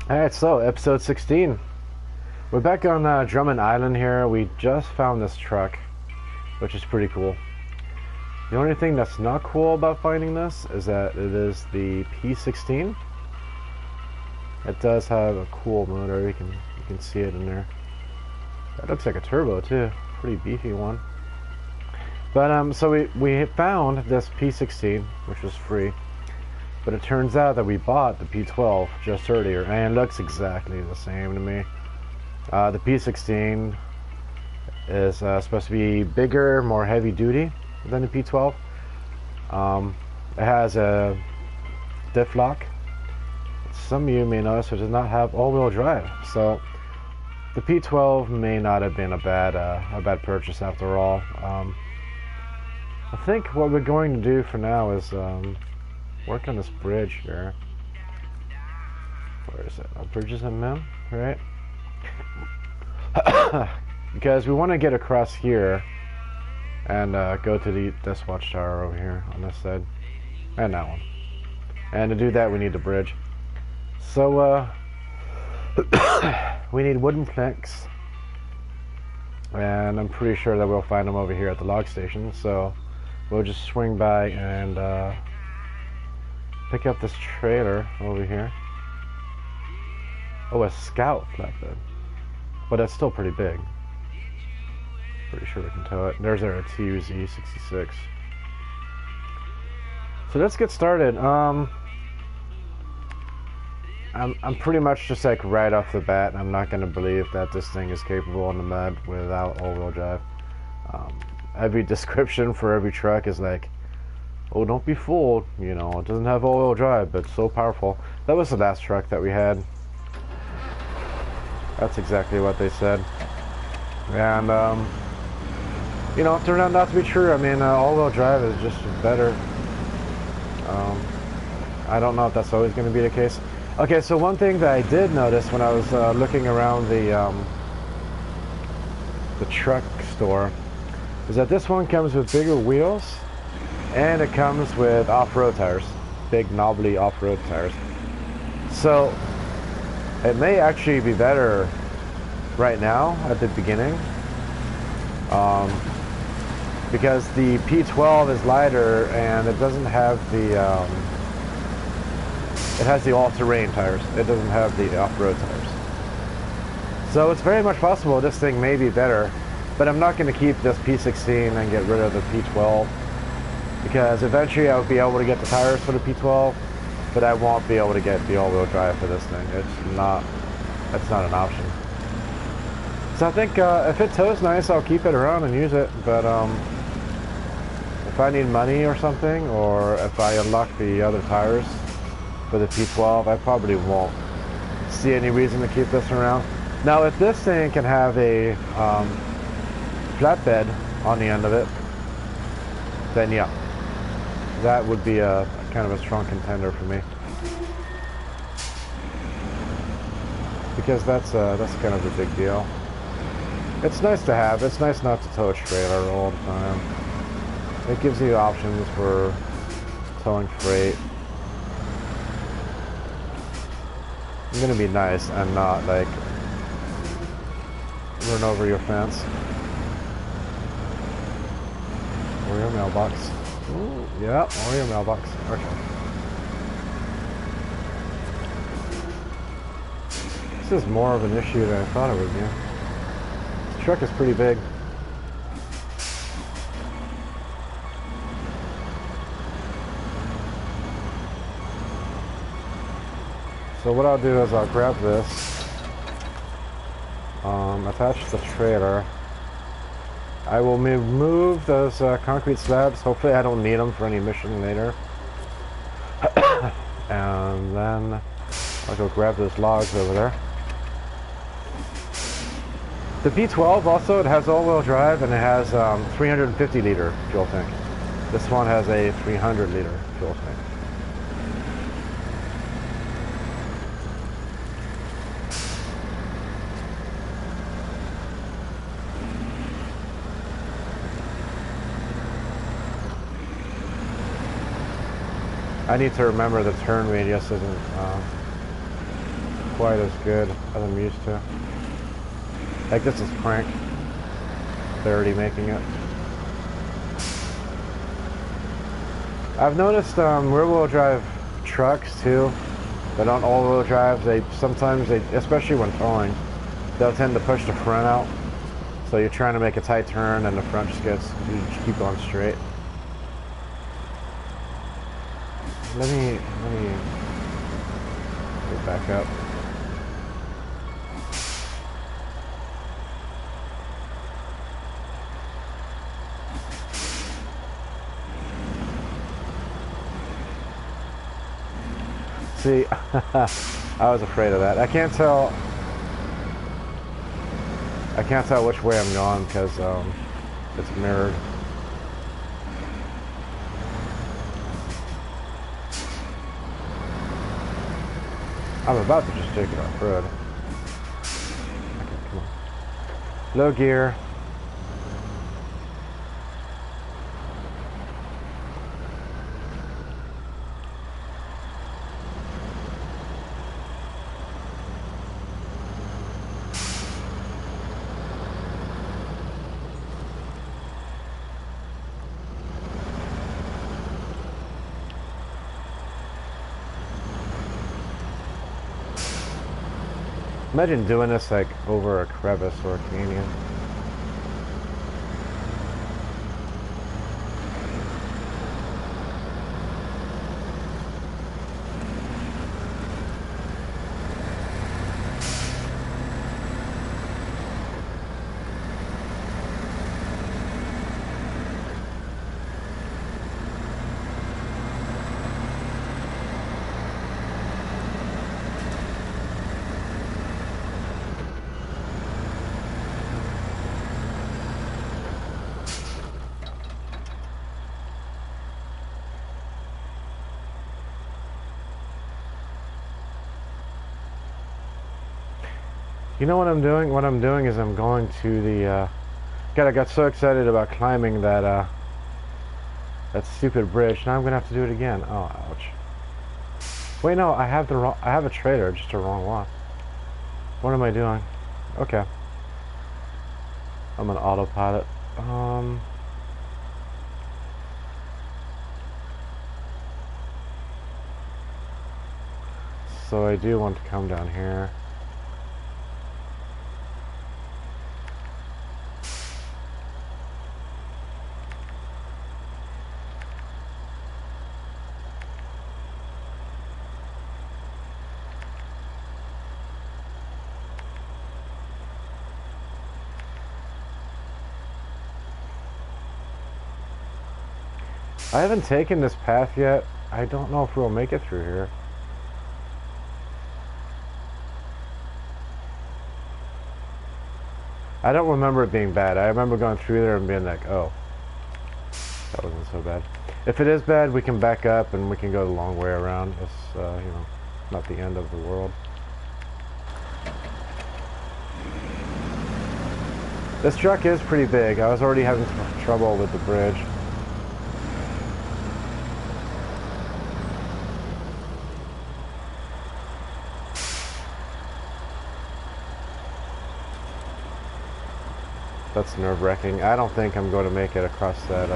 Alright, so episode 16. We're back on Drummond Island here. We just found this truck, which is pretty cool. The only thing that's not cool about finding this is that it is the P16. It does have a cool motor. You can see it in there. That looks like a turbo too. Pretty beefy one. But so we found this P16, which was free. But it turns out that we bought the P12 just earlier, and it looks exactly the same to me. The P16 is supposed to be bigger, more heavy duty than the P12. It has a diff lock. Some of you may notice it does not have all-wheel drive, so the P12 may not have been a bad purchase after all. I think what we're going to do for now is work on this bridge here. Where is it? A bridge is in man, right? Because we want to get across here and go to this watchtower over here on this side, and that one. And to do that, we need the bridge. So we need wooden planks, and I'm pretty sure that we'll find them over here at the log station. So we'll just swing by and pick up this trailer over here. Oh, a Scout flatbed. But it's still pretty big. Pretty sure we can tow it. There's our TUZ66. So let's get started. I'm pretty much just like right off the bat, I'm not going to believe that this thing is capable on the mud without all-wheel drive. Every description for every truck is like, oh, don't be fooled, you know, it doesn't have all-wheel drive, but it's so powerful. That was the last truck that we had. That's exactly what they said. And, you know, it turned out not to be true. I mean, all-wheel drive is just better. I don't know if that's always going to be the case. Okay, so one thing that I did notice when I was looking around the truck store is that this one comes with bigger wheels. And it comes with off-road tires, big knobbly off-road tires. So it may actually be better right now at the beginning, because the P12 is lighter and it doesn't have the it has the all-terrain tires. It doesn't have the off-road tires. So it's very much possible this thing may be better, but I'm not going to keep this P16 and get rid of the P12. Because eventually I'll be able to get the tires for the P12, but I won't be able to get the all-wheel drive for this thing. That's not an option. So I think if it tows nice, I'll keep it around and use it. But if I need money or something, or if I unlock the other tires for the P12, I probably won't see any reason to keep this around. Now, if this thing can have a flatbed on the end of it, then yeah. That would be a kind of a strong contender for me, because that's kind of a big deal. It's nice to have. It's nice not to tow a trailer all the time. It gives you options for towing freight. I'm gonna be nice and not like run over your fence or your mailbox. Ooh, yeah, or your mailbox. Okay. This is more of an issue than I thought it would be. This truck is pretty big. So what I'll do is I'll grab this, attach the trailer. I will remove those concrete slabs. Hopefully I don't need them for any mission later. And then I'll go grab those logs over there. The P12 also, it has all-wheel drive and it has 350 liter fuel tank. This one has a 300 liter fuel tank. I need to remember the turn radius isn't quite as good as I'm used to. Like this is crank. They're already making it. I've noticed rear-wheel drive trucks too, that aren't all-wheel drives, sometimes, especially when towing, they'll tend to push the front out. So you're trying to make a tight turn and the front you just keep going straight. Let me get back up. See, I was afraid of that. I can't tell which way I'm going because it's mirrored. I'm about to just take it off road. Okay, come on. Low gear. Imagine doing this like over a crevice or a canyon. You know what I'm doing? What I'm doing is I'm going to the, God, I got so excited about climbing that, that stupid bridge. Now I'm gonna have to do it again. Oh, ouch. Wait, no, I have a trailer, just a wrong one. What am I doing? Okay. I'm an autopilot. So I do want to come down here. I haven't taken this path yet. I don't know if we'll make it through here. I don't remember it being bad. I remember going through there and being like, oh, that wasn't so bad. If it is bad, we can back up and we can go the long way around. It's, you know, not the end of the world. This truck is pretty big. I was already having some trouble with the bridge. That's nerve-wracking. I don't think I'm going to make it across that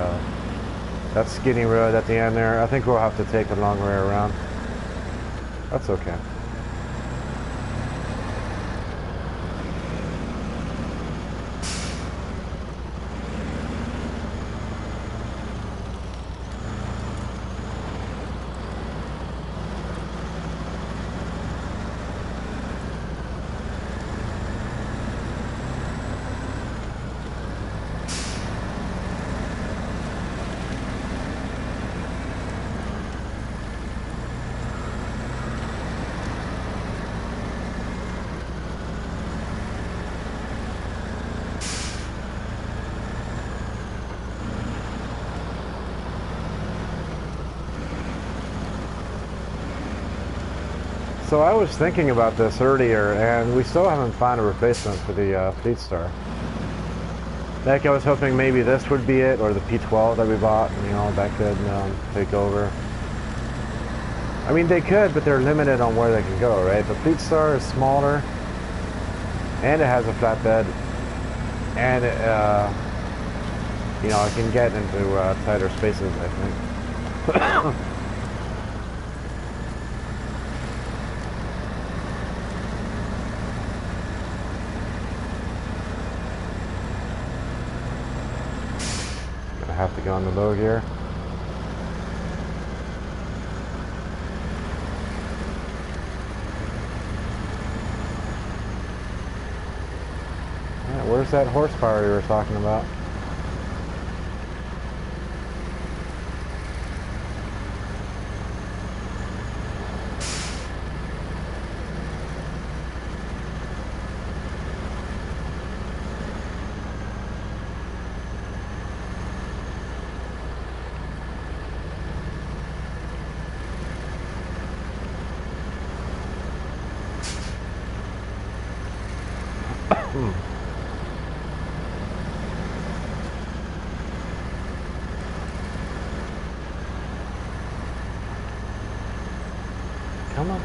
that skinny road at the end there. I think we'll have to take the long way around. That's okay. So I was thinking about this earlier, and we still haven't found a replacement for the Fleet Star. Like I was hoping maybe this would be it, or the P12 that we bought, you know, that could take over. I mean, they could, but they're limited on where they can go, right? The Fleet Star is smaller, and it has a flatbed, and it, you know, it can get into tighter spaces, I think. Gonna have to go on the low gear. Yeah, where's that horsepower you were talking about? Come on.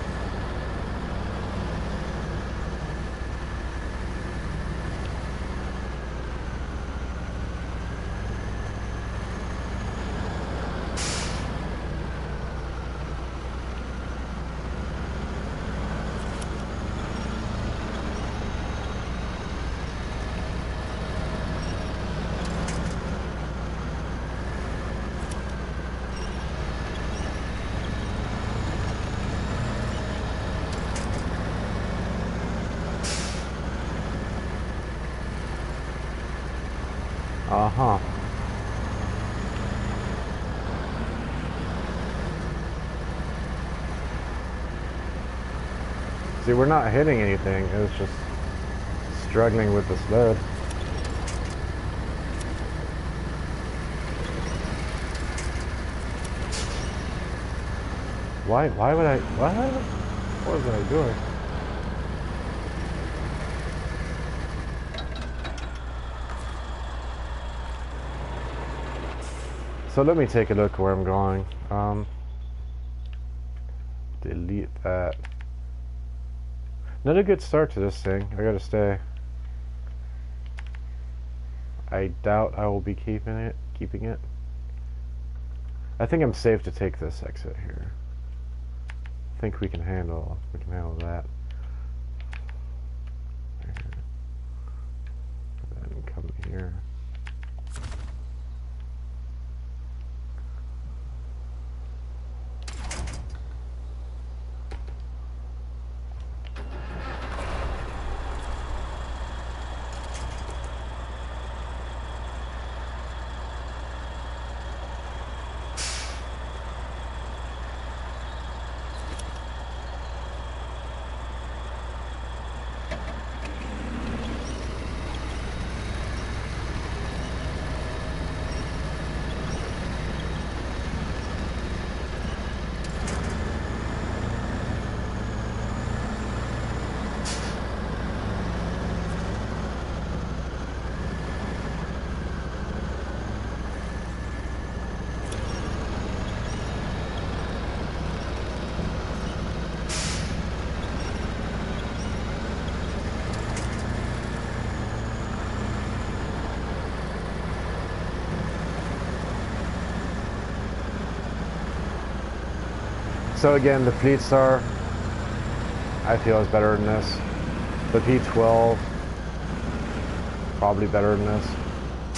Uh-huh. See, we're not hitting anything. It's just struggling with this load. Why would I, what was I doing? So let me take a look where I'm going. Delete that. Not a good start to this thing. I gotta stay. I doubt I will be keeping it. I think I'm safe to take this exit here. I think we can handle that. And then come here. So again, the Fleet Star, I feel is better than this. The P12, probably better than this,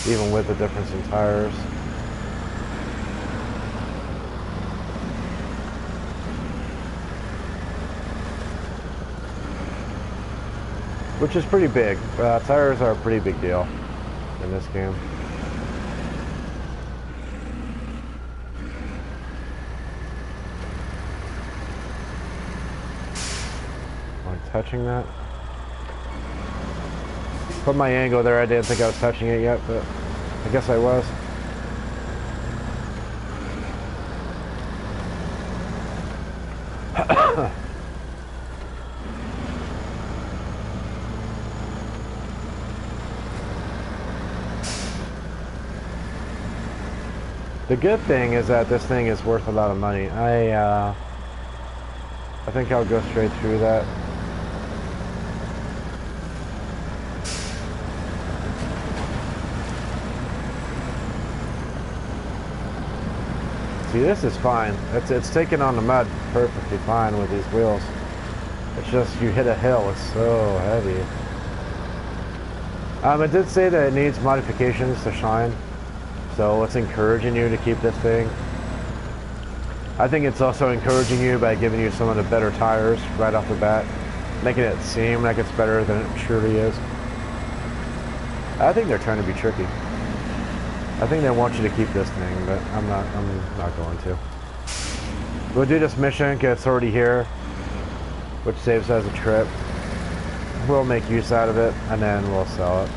even with the difference in tires. Which is pretty big. Tires are a pretty big deal in this game. Touching that. Put my angle there, I didn't think I was touching it yet, but I guess I was. The good thing is that this thing is worth a lot of money. I I think I'll go straight through that. See, this is fine. It's taking on the mud perfectly fine with these wheels. It's just you hit a hill, it's so heavy. It did say that it needs modifications to shine, so it's encouraging you to keep this thing. I think it's also encouraging you by giving you some of the better tires right off the bat, making it seem like it's better than it surely is. I think they're trying to be tricky. I think they want you to keep this thing, but I'm not going to. We'll do this mission because it's already here, which saves us a trip. We'll make use out of it, and then we'll sell it.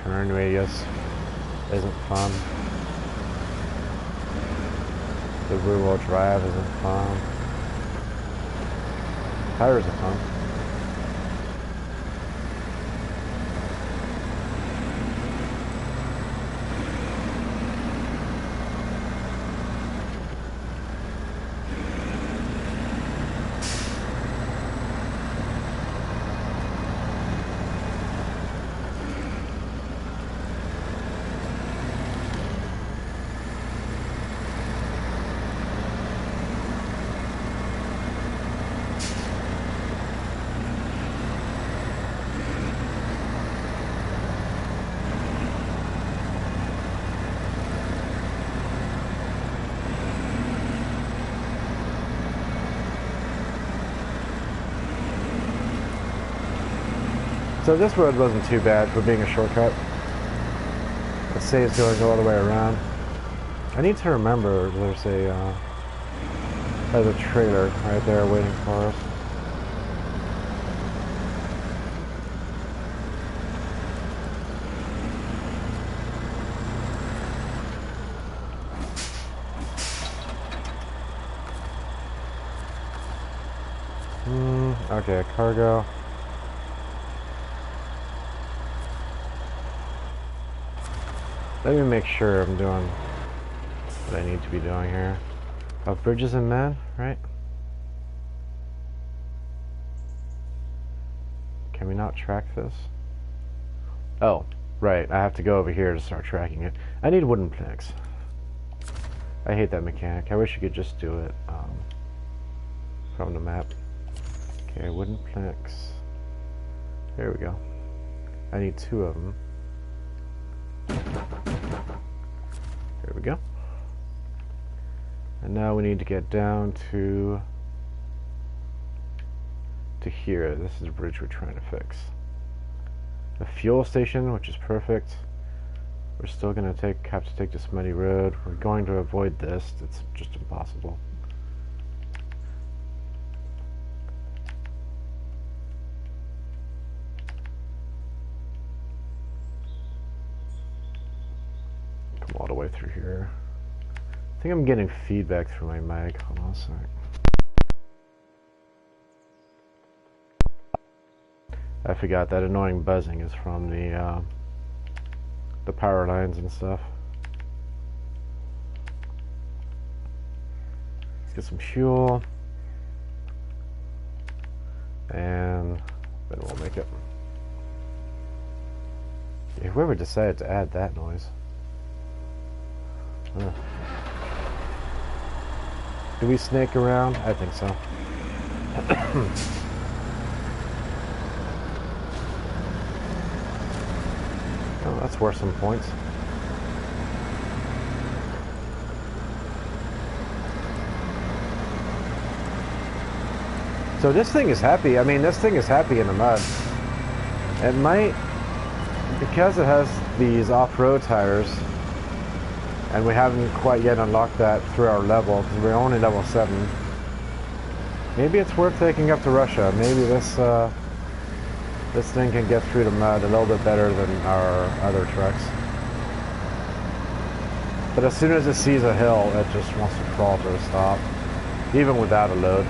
Turn radius isn't fun. The rear-wheel drive isn't fun. Tires are fun. So this road wasn't too bad for being a shortcut. Let's say it's going all the way around. I need to remember there's a trailer right there waiting for us. Okay, cargo. Let me make sure I'm doing what I need to be doing here. Bridges and men, right? Can we not track this? Oh, right. I have to go over here to start tracking it. I need wooden planks. I hate that mechanic. I wish you could just do it from the map. Okay, wooden planks. There we go. I need 2 of them. There we go. And now we need to get down to here. This is the bridge we're trying to fix. The fuel station, which is perfect. We're still going to have to take this muddy road. We're going to avoid this. It's just impossible. Come all the way through here. I think I'm getting feedback through my mic. Hold on a sec. I forgot that annoying buzzing is from the power lines and stuff. Let's get some fuel, and then we'll make it. Yeah, whoever decided to add that noise. Do we snake around? I think so. Oh, that's worth some points. So this thing is happy. I mean, this thing is happy in the mud. It might, because it has these off-road tires, and we haven't quite yet unlocked that through our level, because we're only level 7. Maybe it's worth taking up to Russia. Maybe this thing can get through the mud a little bit better than our other trucks. But as soon as it sees a hill, it just wants to crawl to a stop, even without a load.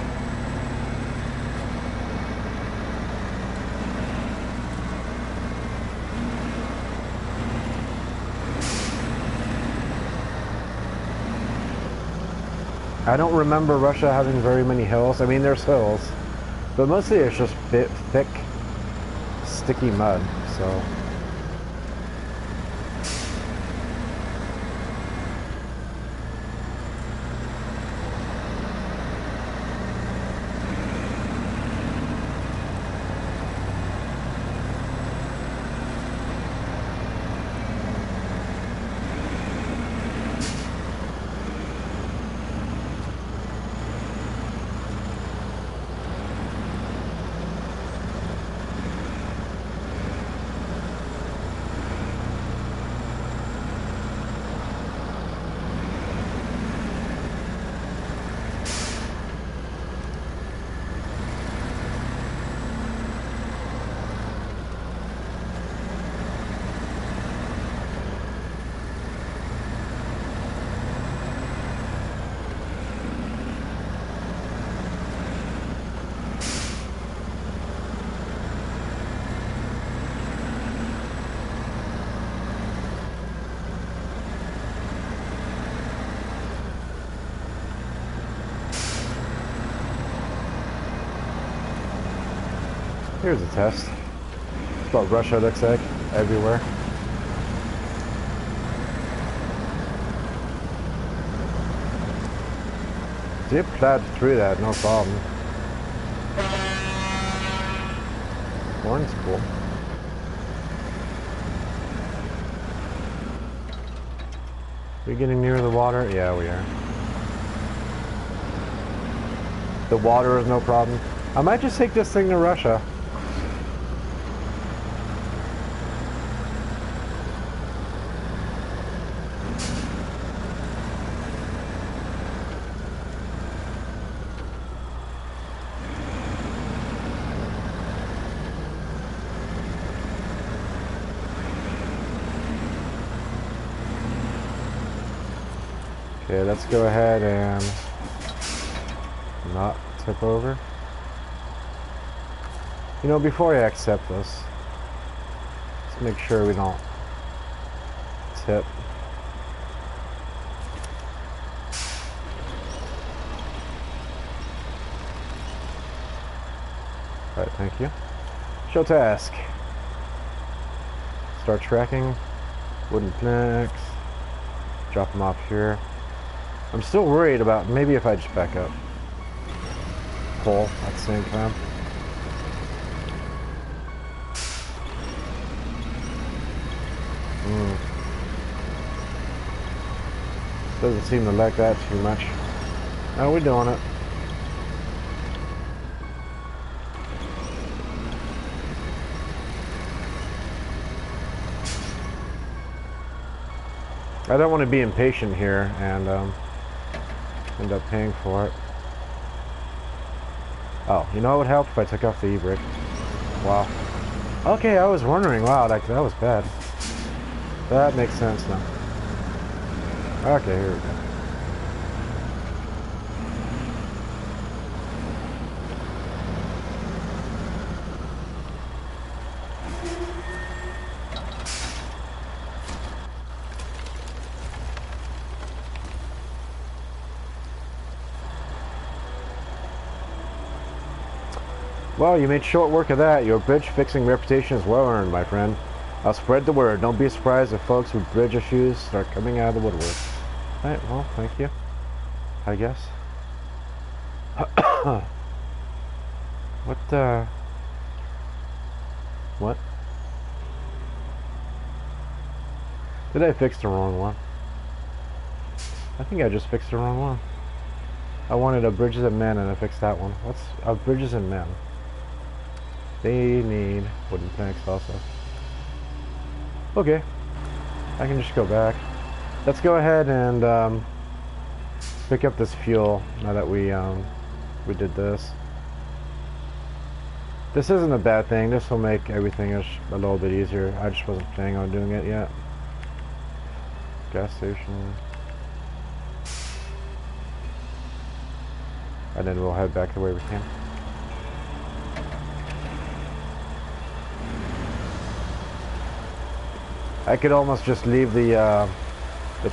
I don't remember Russia having very many hills. I mean, there's hills, but mostly it's just thick, sticky mud, so... Here's a test. That's what Russia looks like everywhere. They plowed through that, no problem. Horn's cool. We getting near the water? Yeah, we are. The water is no problem. I might just take this thing to Russia. Okay, let's go ahead and not tip over. You know, before I accept this, let's make sure we don't tip. Alright, thank you. Show task. Start tracking. Wooden planks. Drop them off here. I'm still worried about maybe if I just back up. Pull at the same time. Doesn't seem to like that too much. Oh, we're doing it. I don't want to be impatient here and end up paying for it. Oh, you know what would help if I took off the e-brake? Wow. Okay, I was wondering. Wow, that was bad. That makes sense now. Okay, here we go. Well, you made short work of that. Your bridge fixing reputation is well earned, my friend. I'll spread the word. Don't be surprised if folks with bridge issues start coming out of the woodwork. Alright, well, thank you. I guess. What? Did I fix the wrong one? I think I just fixed the wrong one. I wanted a bridges and men and I fixed that one. What's a bridges and men? They need wooden planks also. Okay, I can just go back. Let's go ahead and pick up this fuel now that we did this. This isn't a bad thing. This will make everything a little bit easier. I just wasn't planning on doing it yet. Gas station. And then we'll head back the way we came. I could almost just leave the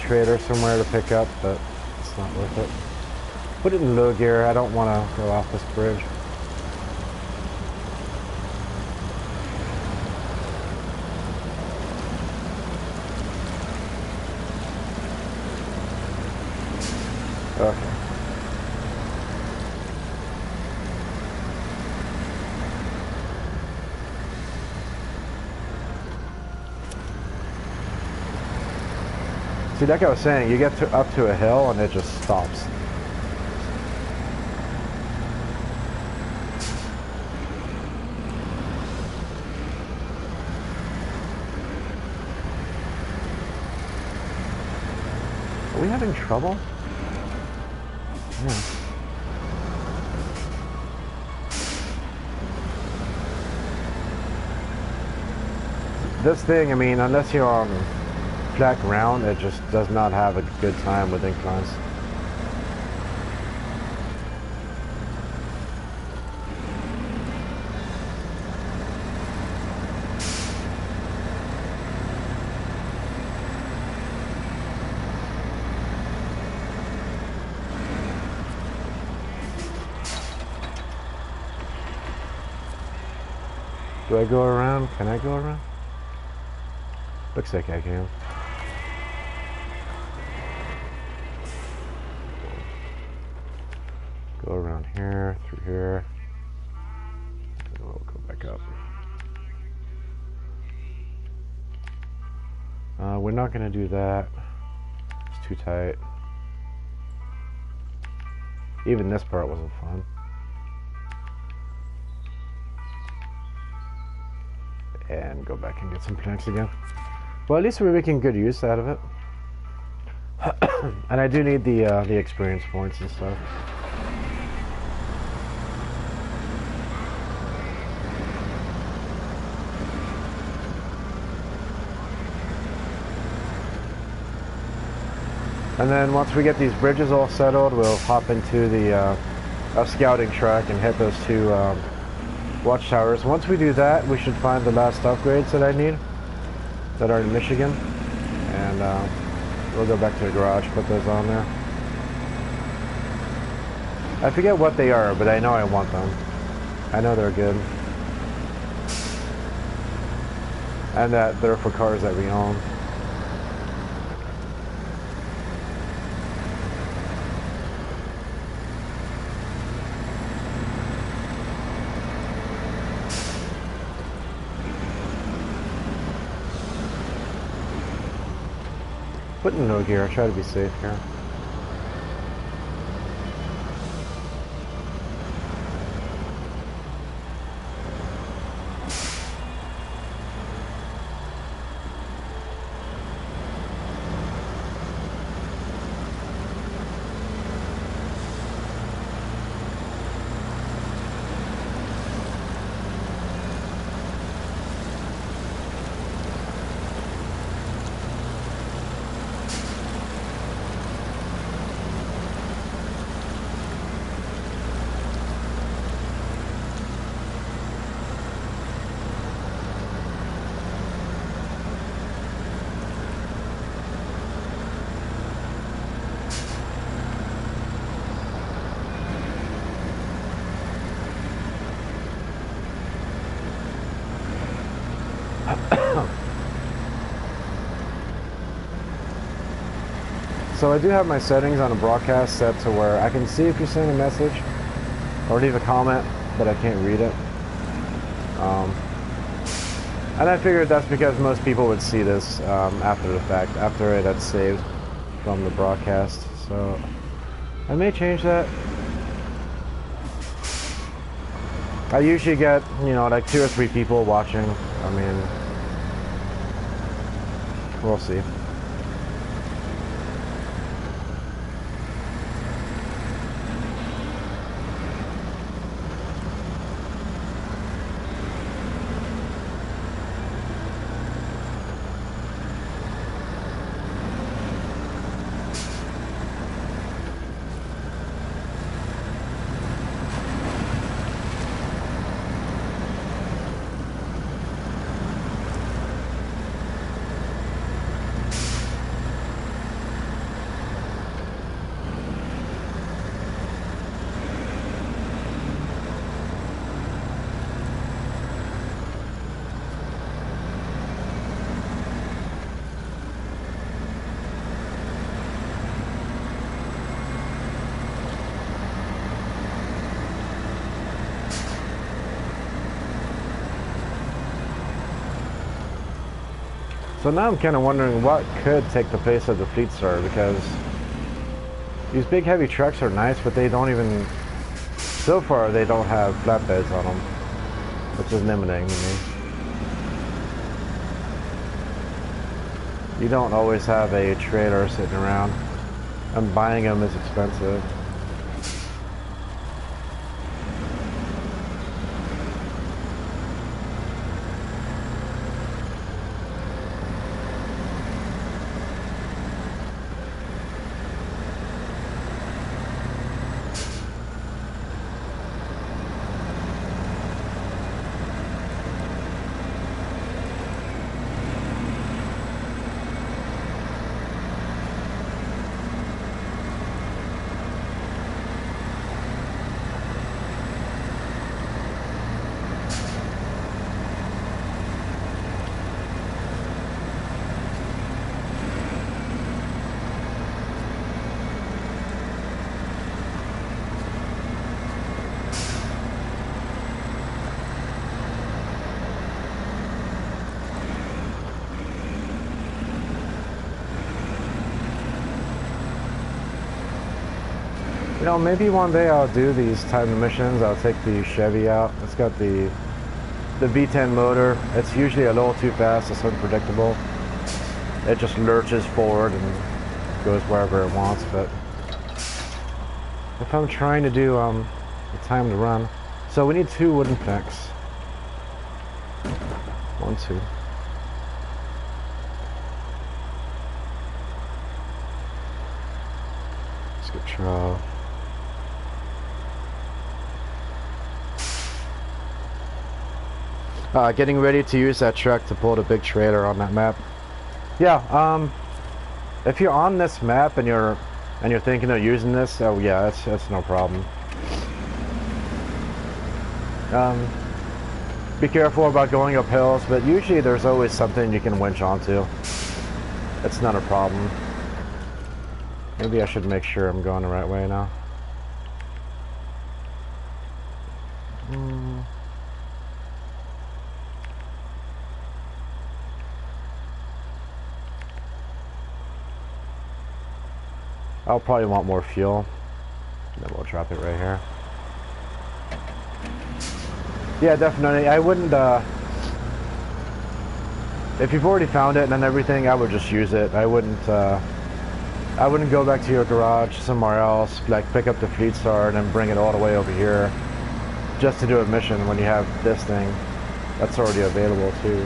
trailer somewhere to pick up, but it's not worth it. Put it in low gear. I don't want to go off this bridge. Okay. See, like I was saying, you get up to a hill and it just stops. Are we having trouble? Yeah. This thing, I mean, unless you're on flat ground, it just does not have a good time with inclines. Do I go around? Can I go around? Looks like I can. Go around here, through here, and we'll go back up. We're not going to do that. It's too tight. Even this part wasn't fun. And go back and get some planks again. Well, at least we're making good use out of it. And I do need the experience points and stuff. And then once we get these bridges all settled, we'll hop into the scouting track and hit those two watchtowers. Once we do that, we should find the last upgrades that I need that are in Michigan, and we'll go back to the garage, put those on there. I forget what they are, but I know I want them. I know they're good, and that they're for cars that we own. Put in no gear, I try to be safe here. So I do have my settings on a broadcast set to where I can see if you send a message or leave a comment, but I can't read it. And I figured that's because most people would see this after the fact, after it had saved from the broadcast. So I may change that. I usually get, you know, like 2 or 3 people watching. I mean, we'll see. So now I'm kind of wondering what could take the place of the Fleet Star, because these big heavy trucks are nice, but they don't even, so far they don't have flatbeds on them, which is limiting to me. You don't always have a trailer sitting around, and buying them is expensive. You know, maybe one day I'll do these timed missions. I'll take the Chevy out. It's got the V10 motor. It's usually a little too fast. It's unpredictable. It just lurches forward and goes wherever it wants. But if I'm trying to do the time to run, so we need 2 wooden planks. 1, 2. Let's get trial. Getting ready to use that truck to pull the big trailer on that map. Yeah, if you're on this map and you're thinking of using this, oh yeah, that's no problem. Be careful about going up hills, but usually there's always something you can winch onto. It's not a problem. Maybe I should make sure I'm going the right way now. I'll probably want more fuel. Then we'll drop it right here. Yeah, definitely. I wouldn't, if you've already found it and everything, I would just use it. I wouldn't go back to your garage somewhere else, like pick up the Fleet Star and then bring it all the way over here just to do a mission when you have this thing that's already available too.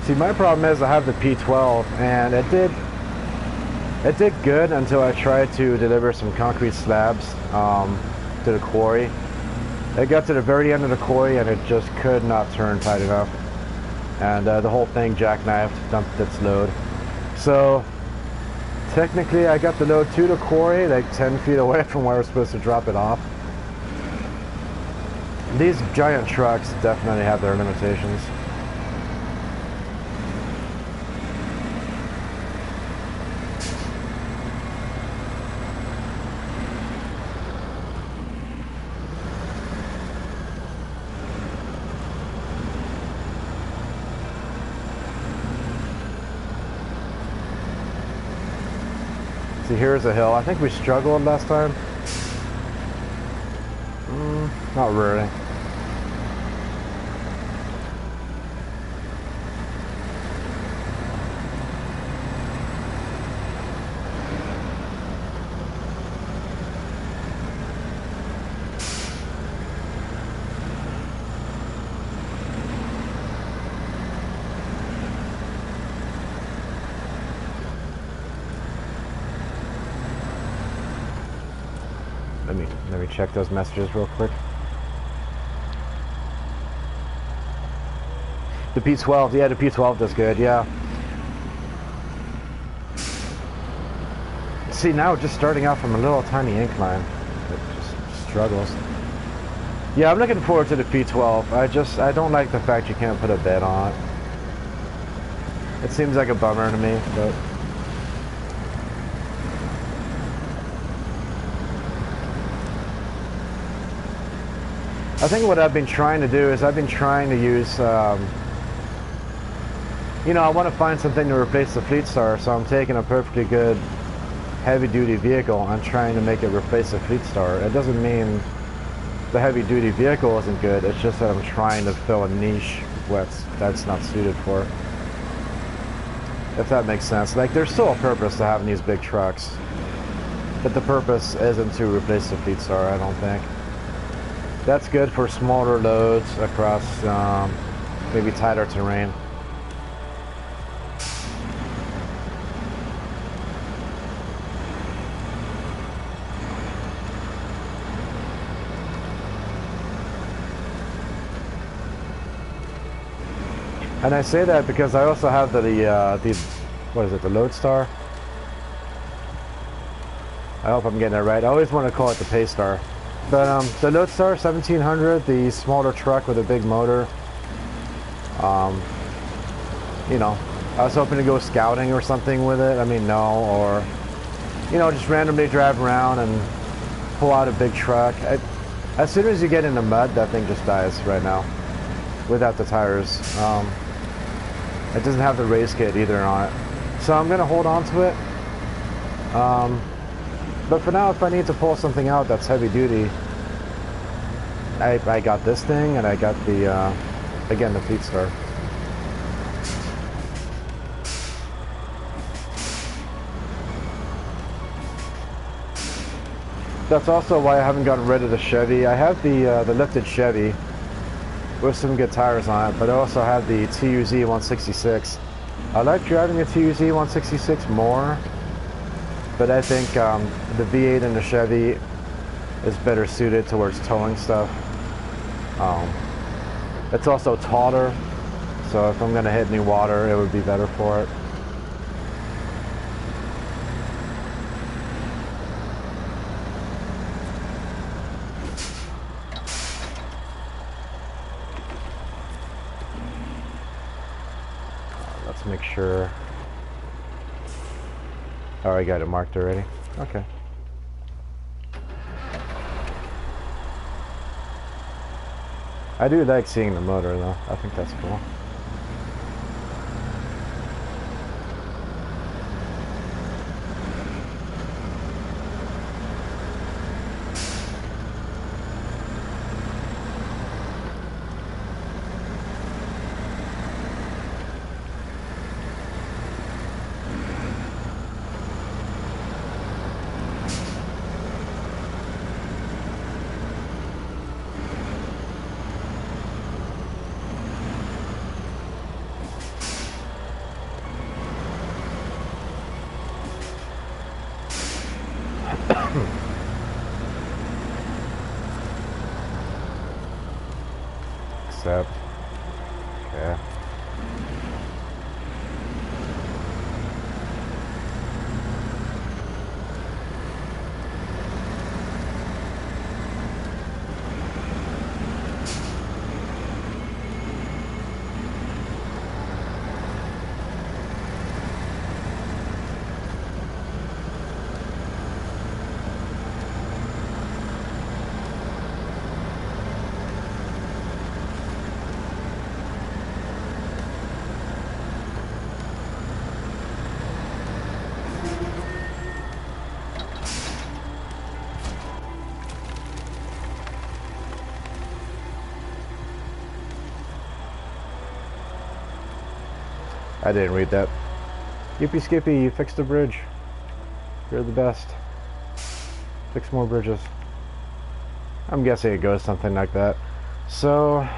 See, my problem is I have the P12, and it did good until I tried to deliver some concrete slabs to the quarry. It got to the very end of the quarry and it just could not turn tight enough, and the whole thing jackknifed, dumped its load. So technically I got the load to the quarry like 10 feet away from where I was supposed to drop it off. These giant trucks definitely have their limitations. See, here's a hill. I think we struggled last time. Not really. Let me check those messages real quick. The P12, yeah, the P12 does good, yeah. See, now just starting out from a little tiny incline, it just struggles. Yeah, I'm looking forward to the P12. I don't like the fact you can't put a bed on it. It seems like a bummer to me, but... I think what I've been trying to do is I've been trying to use, you know, I want to find something to replace the Fleet Star, so I'm taking a perfectly good heavy-duty vehicle and trying to make it replace the Fleet Star. It doesn't mean the heavy-duty vehicle isn't good, it's just that I'm trying to fill a niche that's not suited for it. If that makes sense. Like, there's still a purpose to having these big trucks, but the purpose isn't to replace the Fleet Star, I don't think. That's good for smaller loads across maybe tighter terrain. And I say that because I also have the what is it, the Lodestar? I hope I'm getting it right. I always want to call it the Paystar. But the Lodestar 1700, the smaller truck with a big motor. You know, I was hoping to go scouting or something with it. I mean, no, or you know, just randomly drive around and pull out a big truck. As soon as you get in the mud, that thing just dies right now, without the tires. It doesn't have the race kit either on it, so I'm gonna hold on to it. But for now, if I need to pull something out that's heavy duty, I got this thing, and I got the again, the Fleet Star. That's also why I haven't gotten rid of the Chevy. I have the lifted Chevy with some good tires on it, but I also have the TUZ 166. I like driving the TUZ 166 more, but I think the V8 in the Chevy is better suited towards towing stuff. It's also taller, so if I'm gonna hit any water, it would be better for it. Let's make sure. Oh, I got it marked already. Okay. I do like seeing the motor though. I think that's cool. Accept. Okay. I didn't read that. Yippee Skippy, you fixed the bridge. You're the best. Fix more bridges. I'm guessing it goes something like that. So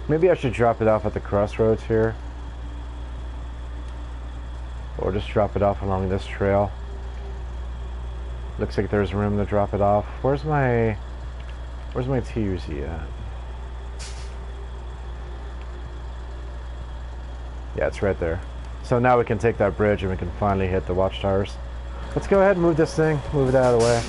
maybe I should drop it off at the crossroads here. Or just drop it off along this trail. Looks like there's room to drop it off. Where's my TUZ at? Yeah, it's right there. So now we can take that bridge and we can finally hit the watchtowers. Let's go ahead and move this thing, move it out of the way.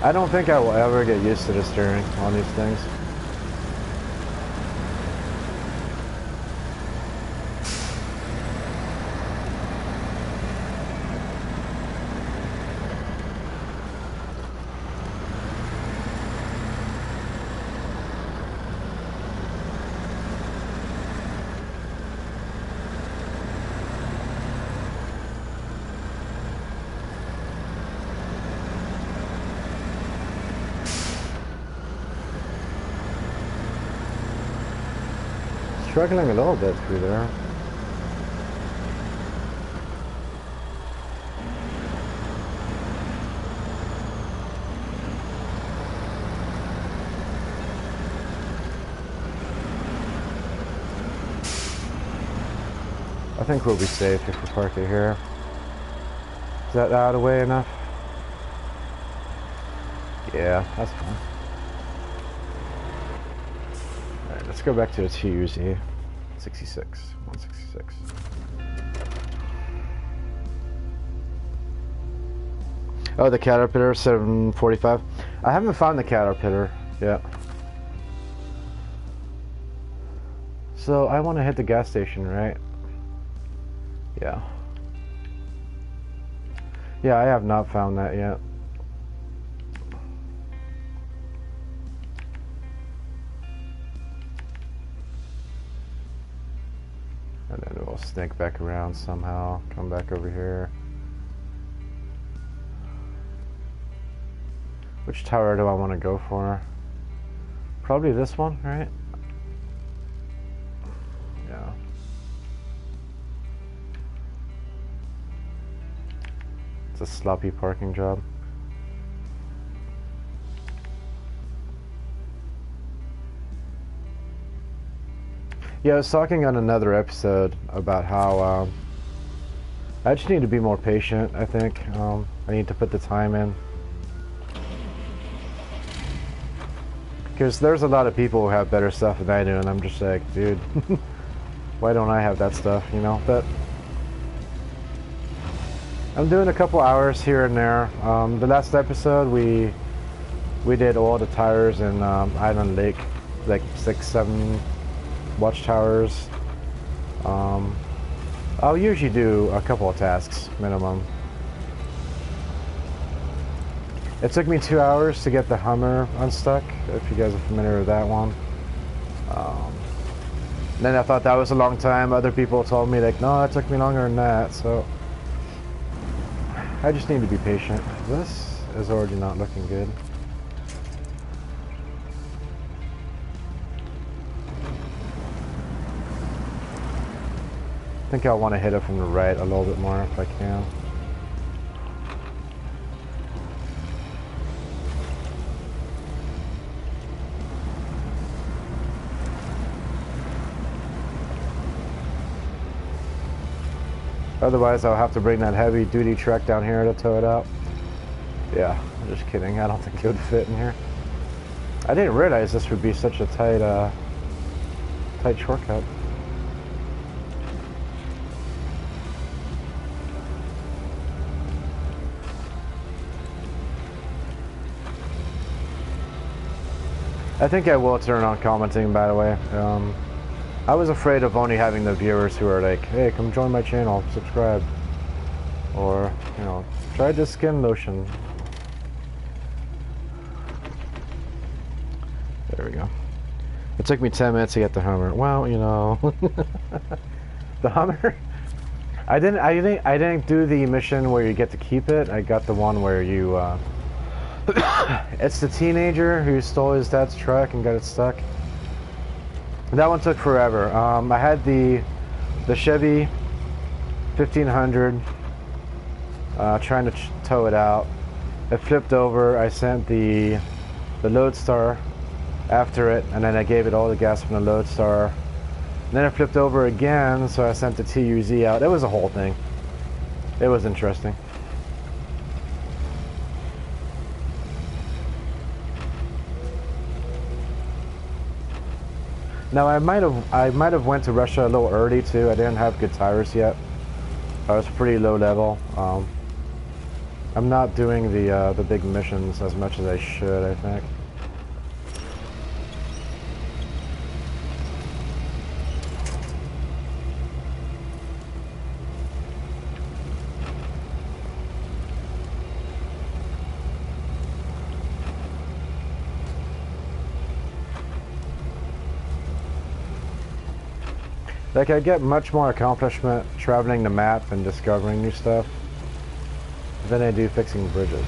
I don't think I will ever get used to the steering on these things. Struggling a little bit through there. I think we'll be safe if we park it here. Is that out of the way enough? Yeah, that's fine. Alright, let's go back to the TUZ. 166. Oh, the Caterpillar 745. I haven't found the Caterpillar yet. So I want to hit the gas station, right? Yeah. Yeah, I have not found that yet. And then we'll snake back around somehow. Come back over here. Which tower do I want to go for? Probably this one, right? Yeah. It's a sloppy parking job. Yeah, I was talking on another episode about how I just need to be more patient, I think. I need to put the time in. Because there's a lot of people who have better stuff than I do, and I'm just like, dude, why don't I have that stuff, you know? But I'm doing a couple hours here and there. The last episode, we did all the tires in Island Lake, like 6-7 watchtowers. I'll usually do a couple of tasks minimum. It took me 2 hours to get the Hummer unstuck, if you guys are familiar with that one. Then I thought that was a long time. Other people told me like, no, it took me longer than that. So I just need to be patient. This is already not looking good. I think I want to hit it from the right a little bit more if I can. Otherwise, I'll have to bring that heavy-duty truck down here to tow it out. Yeah, I'm just kidding. I don't think it would fit in here. I didn't realize this would be such a tight, tight shortcut. I think I will turn on commenting, by the way. I was afraid of only having the viewers who are like, hey, come join my channel, subscribe. Or, you know, try this skin lotion. There we go. It took me 10 minutes to get the Hummer. Well, you know. The Hummer, I didn't do the mission where you get to keep it. I got the one where you it's the teenager who stole his dad's truck and got it stuck. That one took forever. I had the Chevy 1500 trying to tow it out. It flipped over. I sent the Lodestar after it, and then I gave it all the gas from the Lodestar. And then it flipped over again, so I sent the TUZ out. It was a whole thing. It was interesting. Now I might have went to Russia a little early too. I didn't have good tires yet. I was pretty low level. I'm not doing the big missions as much as I should, I think. Like, I get much more accomplishment traveling the map and discovering new stuff than I do fixing bridges.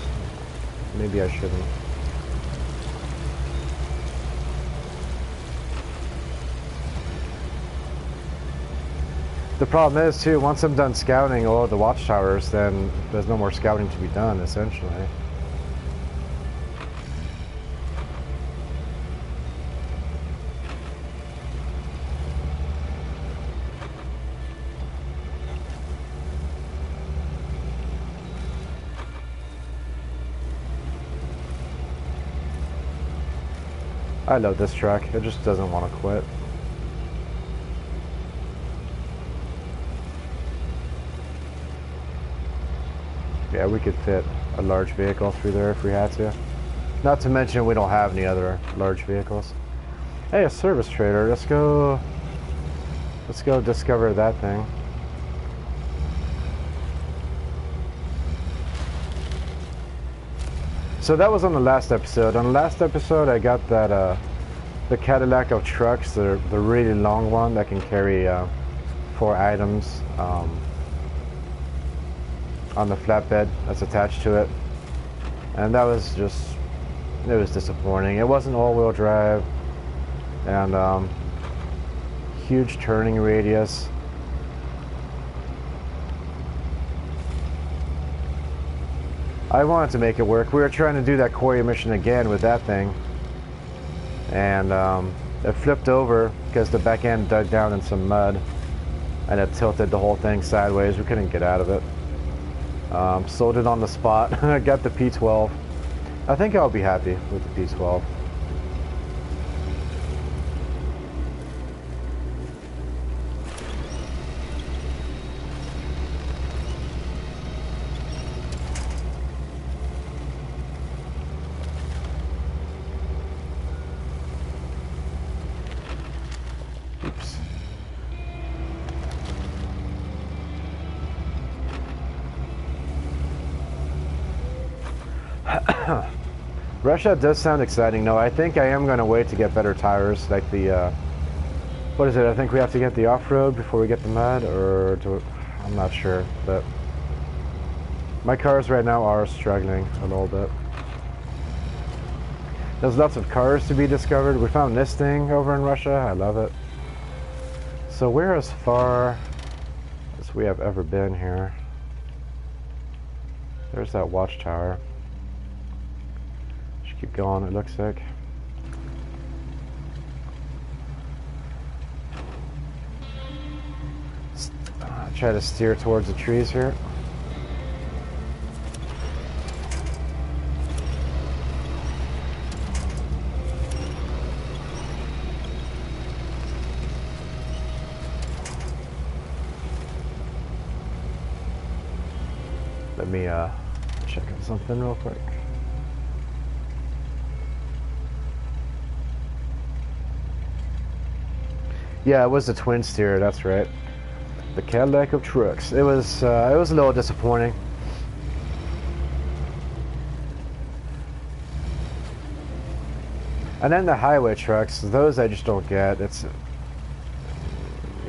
Maybe I shouldn't. The problem is, too, once I'm done scouting all of the watchtowers, then there's no more scouting to be done, essentially. I love this truck. It just doesn't want to quit. Yeah, we could fit a large vehicle through there if we had to. Not to mention we don't have any other large vehicles. Hey, a service trader. Let's go discover that thing. So that was on the last episode. On the last episode, I got that the Cadillac of trucks, the really long one that can carry 4 items on the flatbed that's attached to it, and that was just, it was disappointing. It wasn't all-wheel drive, and huge turning radius. I wanted to make it work. We were trying to do that quarry mission again with that thing, and it flipped over because the back end dug down in some mud, and it tilted the whole thing sideways. We couldn't get out of it. Sold it on the spot. I got the P12. I think I'll be happy with the P12. Russia does sound exciting. No, I think I am going to wait to get better tires, like the, what is it? I think we have to get the off-road before we get the mud, or do, I'm not sure, but my cars right now are struggling a little bit. There's lots of cars to be discovered. We found this thing over in Russia. I love it. So we're as far as we have ever been here. There's that watchtower. Keep going, it looks like. Try to steer towards the trees here. Let me check on something real quick. Yeah, it was the twin steer, that's right. The Cadillac of trucks. It was a little disappointing. And then the highway trucks, those I just don't get.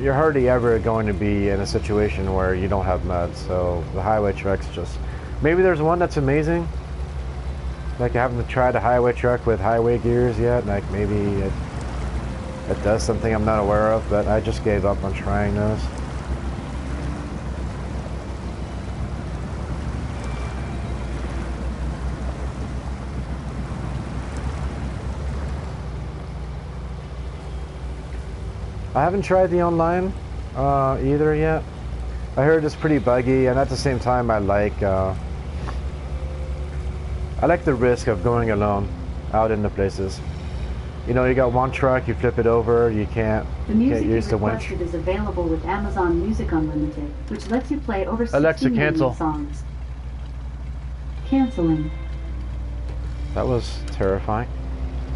You're hardly ever going to be in a situation where you don't have mud, so the highway trucks just, maybe there's one that's amazing. Like, I haven't tried a highway truck with highway gears yet, like maybe it does something I'm not aware of, but I just gave up on trying those. I haven't tried the online either yet. I heard it's pretty buggy, and at the same time I like the risk of going alone out into places. You know, you got one truck, you flip it over, you can't use the winch. The music you requested is available with Amazon Music Unlimited, which lets you play over 60 million songs. Canceling. That was terrifying.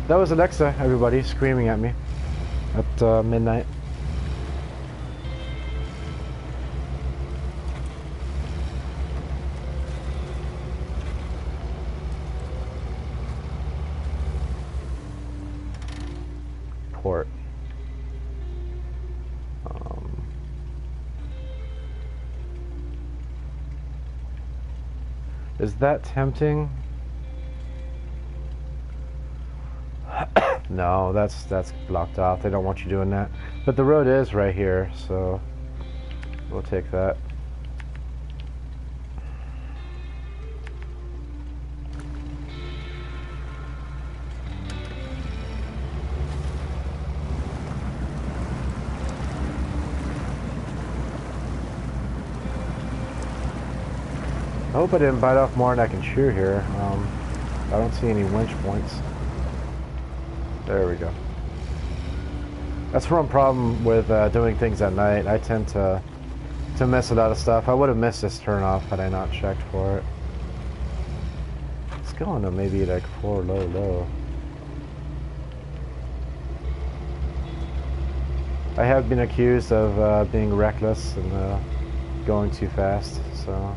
That was Alexa, everybody, screaming at me at midnight. Port. Is that tempting? No, that's blocked off. They don't want you doing that. But the road is right here, so we'll take that. I hope I didn't bite off more than I can chew here. I don't see any winch points. There we go. That's one problem with doing things at night. I tend to miss a lot of stuff. I would have missed this turn off had I not checked for it. It's going to maybe like 4 low. I have been accused of being reckless and going too fast, so...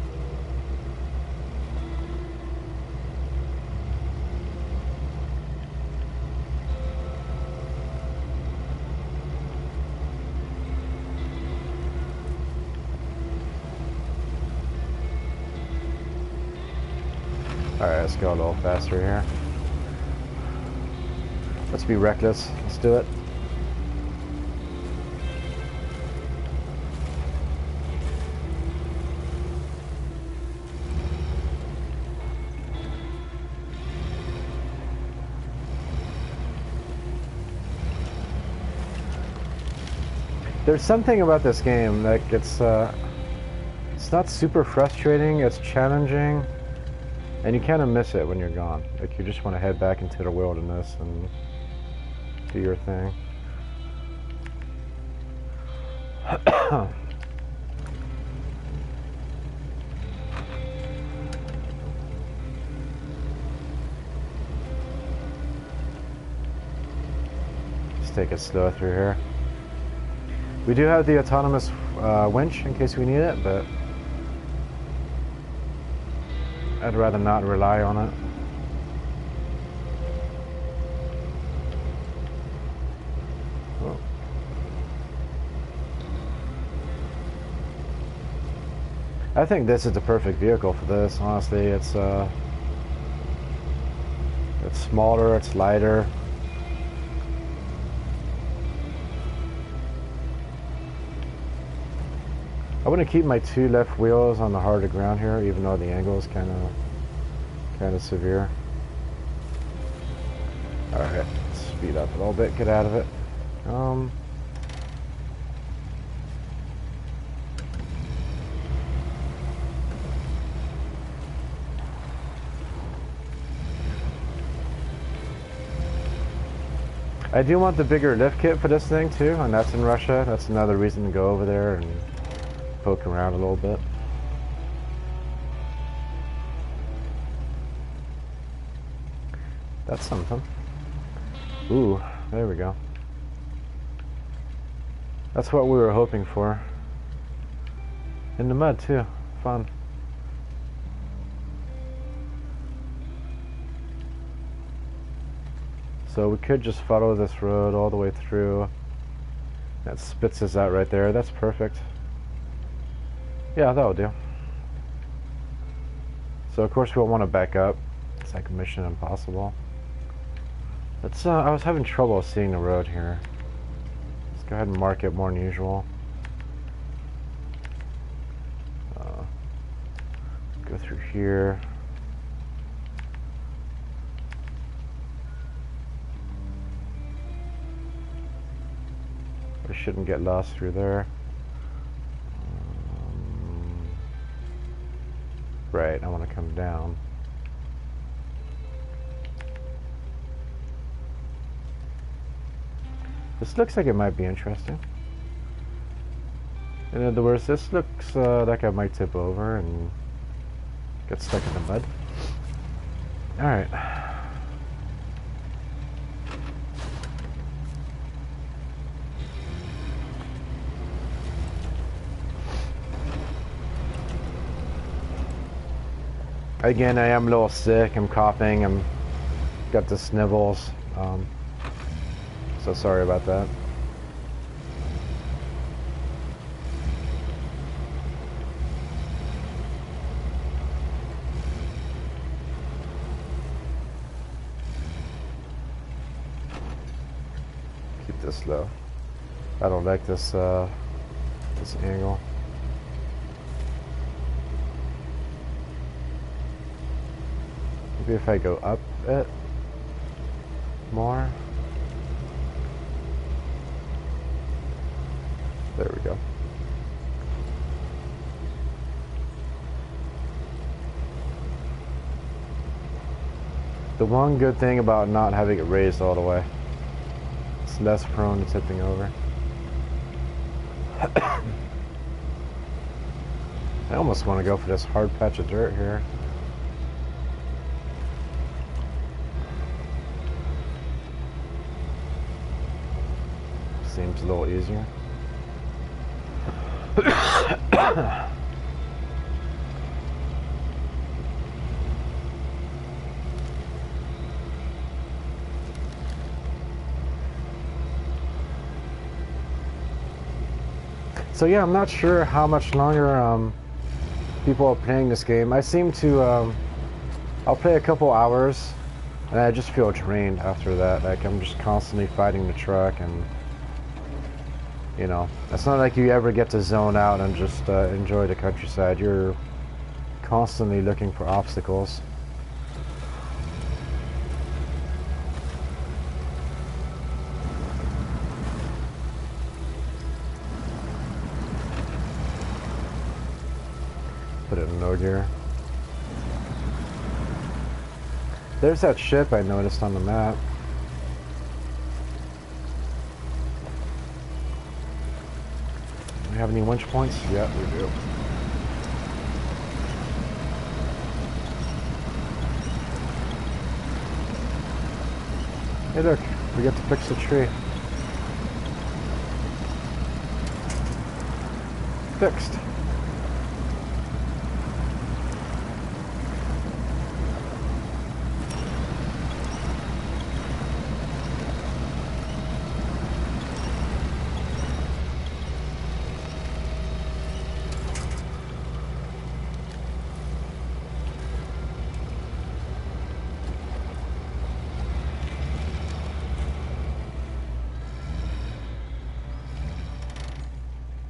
Alright, let's go a little faster here. Let's be reckless. Let's do it. There's something about this game, like it's not super frustrating, it's challenging. And you kind of miss it when you're gone. Like, you just want to head back into the wilderness and do your thing. Let's take it slow through here. We do have the autonomous winch in case we need it, but I'd rather not rely on it. Oh. I think this is the perfect vehicle for this. Honestly, it's smaller, it's lighter. I want to keep my 2 left wheels on the harder ground here, even though the angle is kind of severe. All right, speed up a little bit, get out of it. I do want the bigger lift kit for this thing too, and that's in Russia. That's another reason to go over there and poke around a little bit. That's something. Ooh, there we go. That's what we were hoping for. In the mud too. Fun. So we could just follow this road all the way through. That spits us out right there. That's perfect. Yeah, that'll do. So of course we'll want to back up. It's like Mission Impossible. Let's, I was having trouble seeing the road here. Let's go ahead and mark it more than usual. Go through here. I shouldn't get lost through there. Right, I want to come down. This looks like it might be interesting. In other words, this looks like I might tip over and get stuck in the mud. Alright. Again, I am a little sick. I'm coughing. I'm got the snivels. So sorry about that. Keep this low. I don't like this this angle. Maybe if I go up it more. There we go. The one good thing about not having it raised all the way, it's less prone to tipping over. I almost want to go for this hard patch of dirt here. Seems a little easier. So yeah, I'm not sure how much longer people are playing this game. I seem to I'll play a couple hours and I just feel drained after that. Like I'm just constantly fighting the truck, and you know, it's not like you ever get to zone out and just enjoy the countryside. You're constantly looking for obstacles. Put it in no gear. There's that ship I noticed on the map. Do we have any winch points? Yeah, we do. Hey look, we get to fix the tree. Fixed.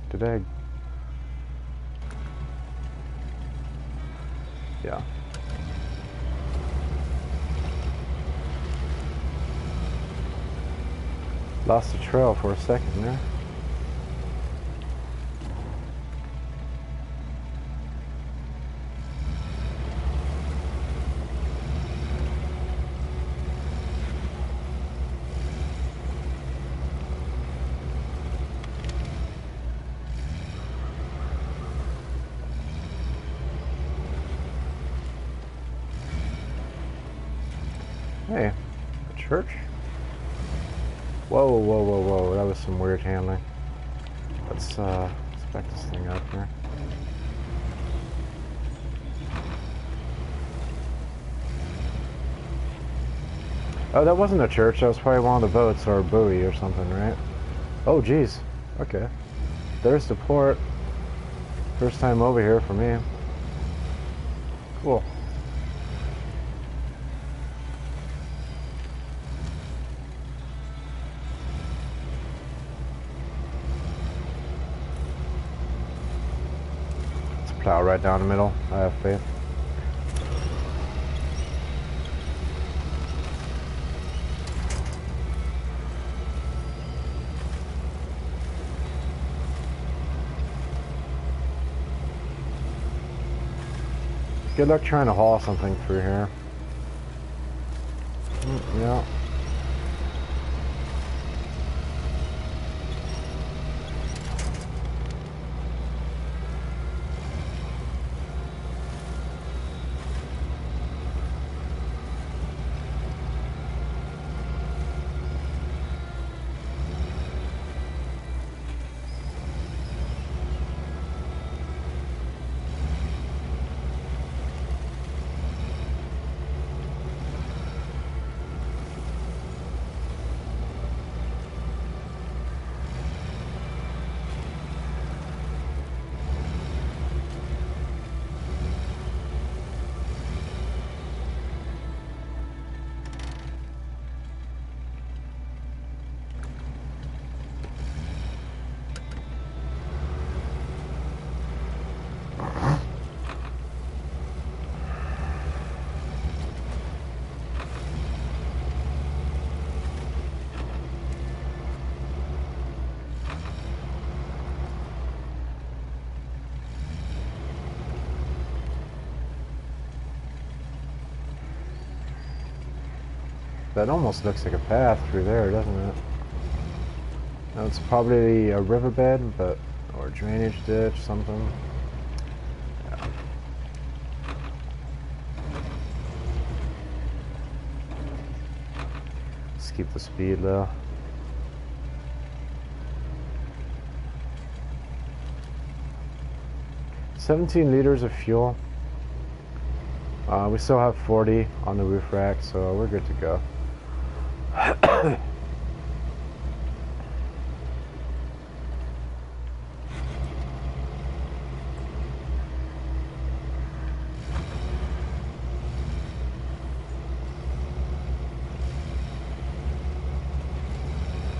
Today. Yeah. Lost the trail for a second there. Hey, a church? Whoa, whoa, whoa, whoa, that was some weird handling. Let's back this thing up here. Oh, that wasn't a church, that was probably one of the boats or a buoy or something, right? Oh, geez. Okay. There's the port. First time over here for me. Cool. Plow right down the middle. I have faith. Good luck trying to haul something through here. Yeah. That almost looks like a path through there, doesn't it? Now it's probably a riverbed, but or a drainage ditch, something. Yeah. Let's keep the speed low. $17 liters of fuel. We still have 40 on the roof rack, so we're good to go.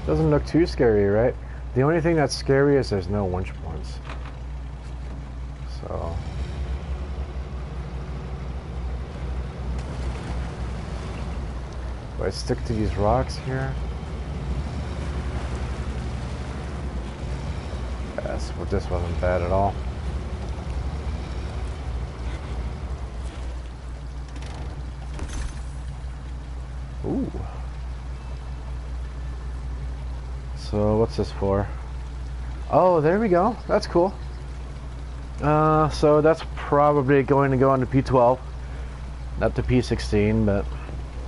Doesn't look too scary, right? The only thing that's scary is there's no winch points. So do I stick to these rocks here? Yes, well, this wasn't bad at all. Ooh. So what's this for? Oh, there we go. That's cool. So that's probably going to go on the P12, not the P16, but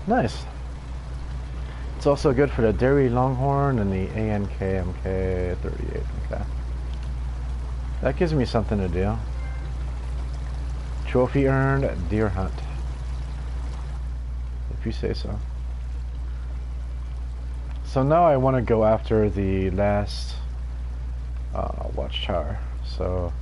nice. It's also good for the Dairy Longhorn and the ANKMK 38. Okay. That gives me something to do. Trophy earned, deer hunt. If you say so. So now I want to go after the last watchtower. So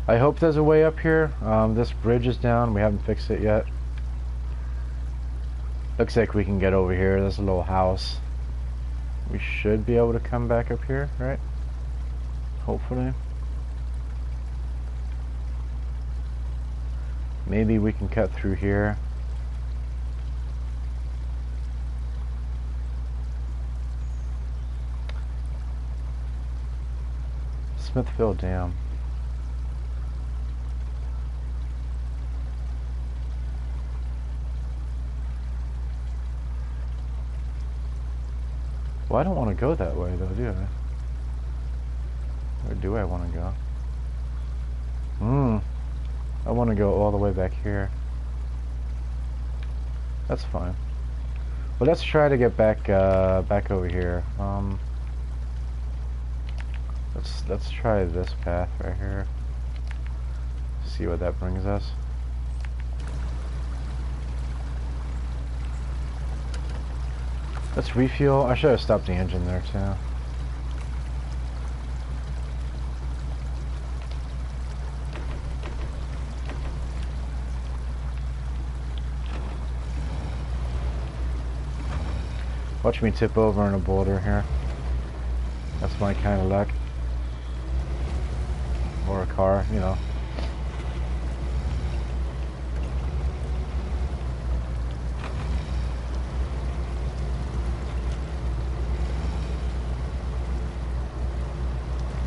I hope there's a way up here. This bridge is down. We haven't fixed it yet. Looks like we can get over here. There's a little house. We should be able to come back up here, right? Hopefully. Maybe we can cut through here. Smithville Dam. Well, I don't want to go that way though, do I? Where do I want to go? I want to go all the way back here. That's fine. Well, let's try to get back back over here. Let's try this path right here. See what that brings us. Let's refuel. I should have stopped the engine there too. Watch me tip over in a boulder here. That's my kind of luck. Or a car, you know.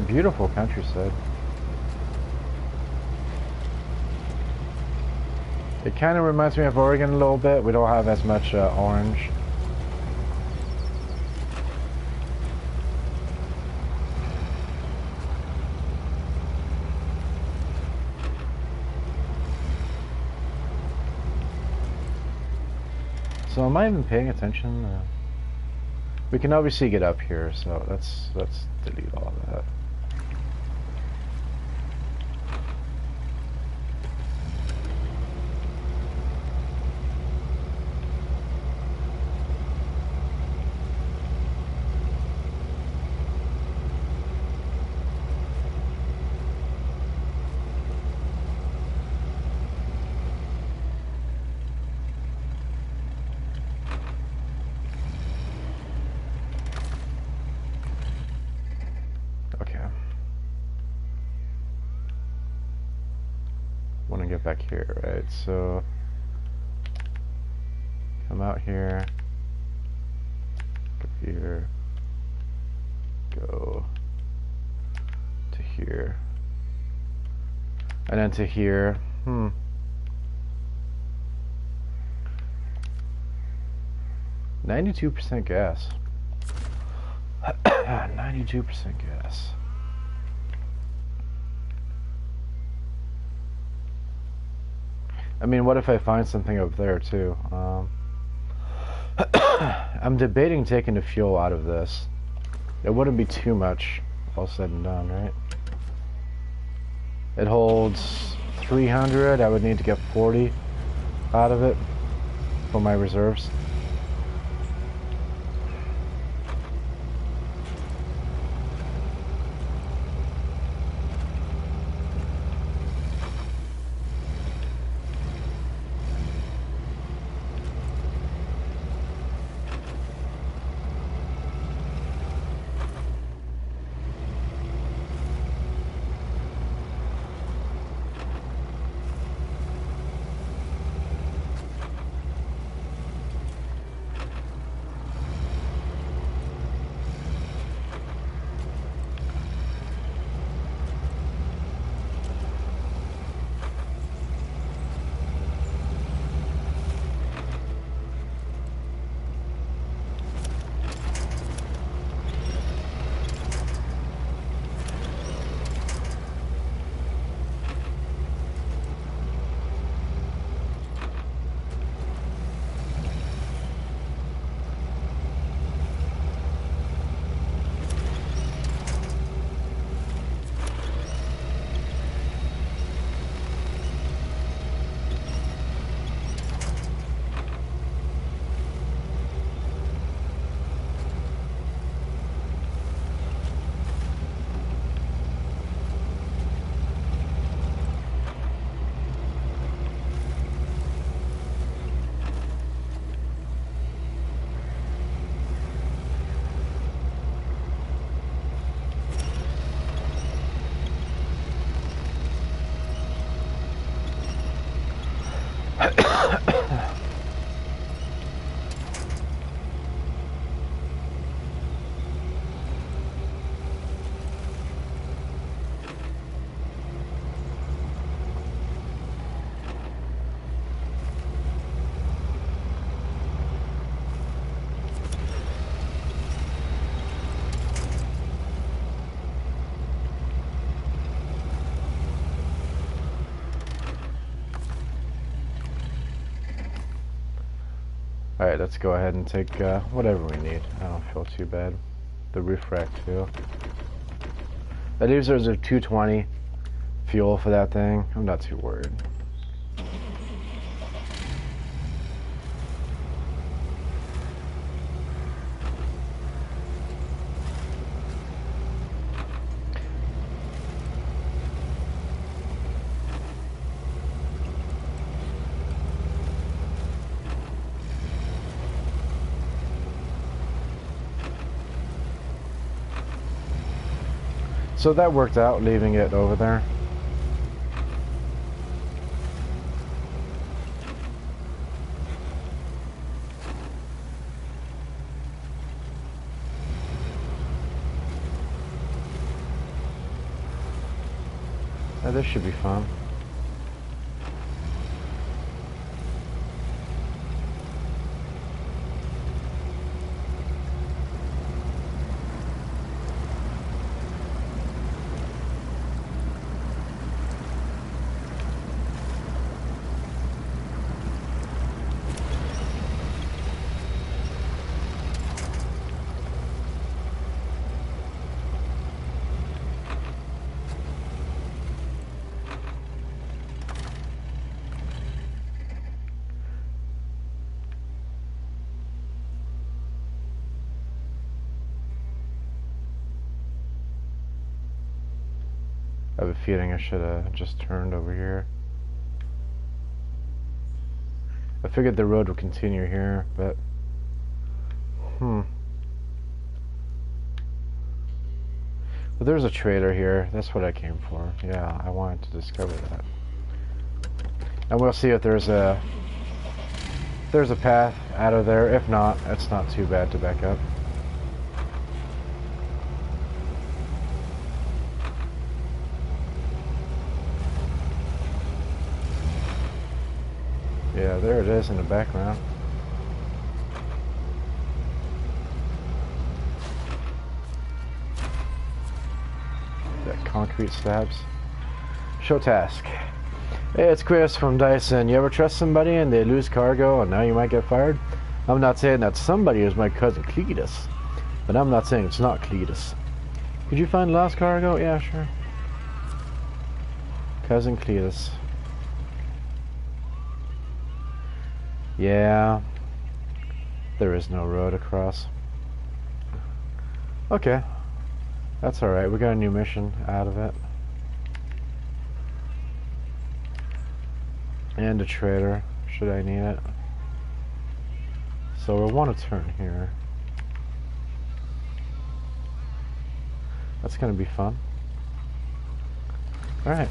Beautiful countryside. It kind of reminds me of Oregon a little bit. We don't have as much orange. So am I even paying attention? We can obviously get up here, so let's delete all of that. Want to get back here, right? So come out here, go here, go to here, and then to here. Hmm. %92 gas. 92% gas. I mean, what if I find something up there too? I'm debating taking the fuel out of this. It wouldn't be too much, all said and done, right? It holds 300. I would need to get 40 out of it for my reserves. Alright, let's go ahead and take whatever we need. I don't feel too bad. The roof rack too. That leaves us a 220 fuel for that thing. I'm not too worried. So that worked out, leaving it over there. This should be fun. I have a feeling I should have just turned over here. I figured the road would continue here, but Well, there's a trailer here. That's what I came for. Yeah, I wanted to discover that. And we'll see if there's a path out of there. If not, it's not too bad to back up. there it is in the background. That concrete slabs. Show task. Hey, it's Chris from Dyson. You ever trust somebody and they lose cargo and now you might get fired? I'm not saying that somebody is my cousin Cletus, but I'm not saying it's not Cletus. Could you find lost cargo? Yeah, sure. Cousin Cletus. Yeah. There is no road across. Okay. That's alright. We got a new mission out of it. And a trader, should I need it. So we'll want to turn here. That's going to be fun. Alright.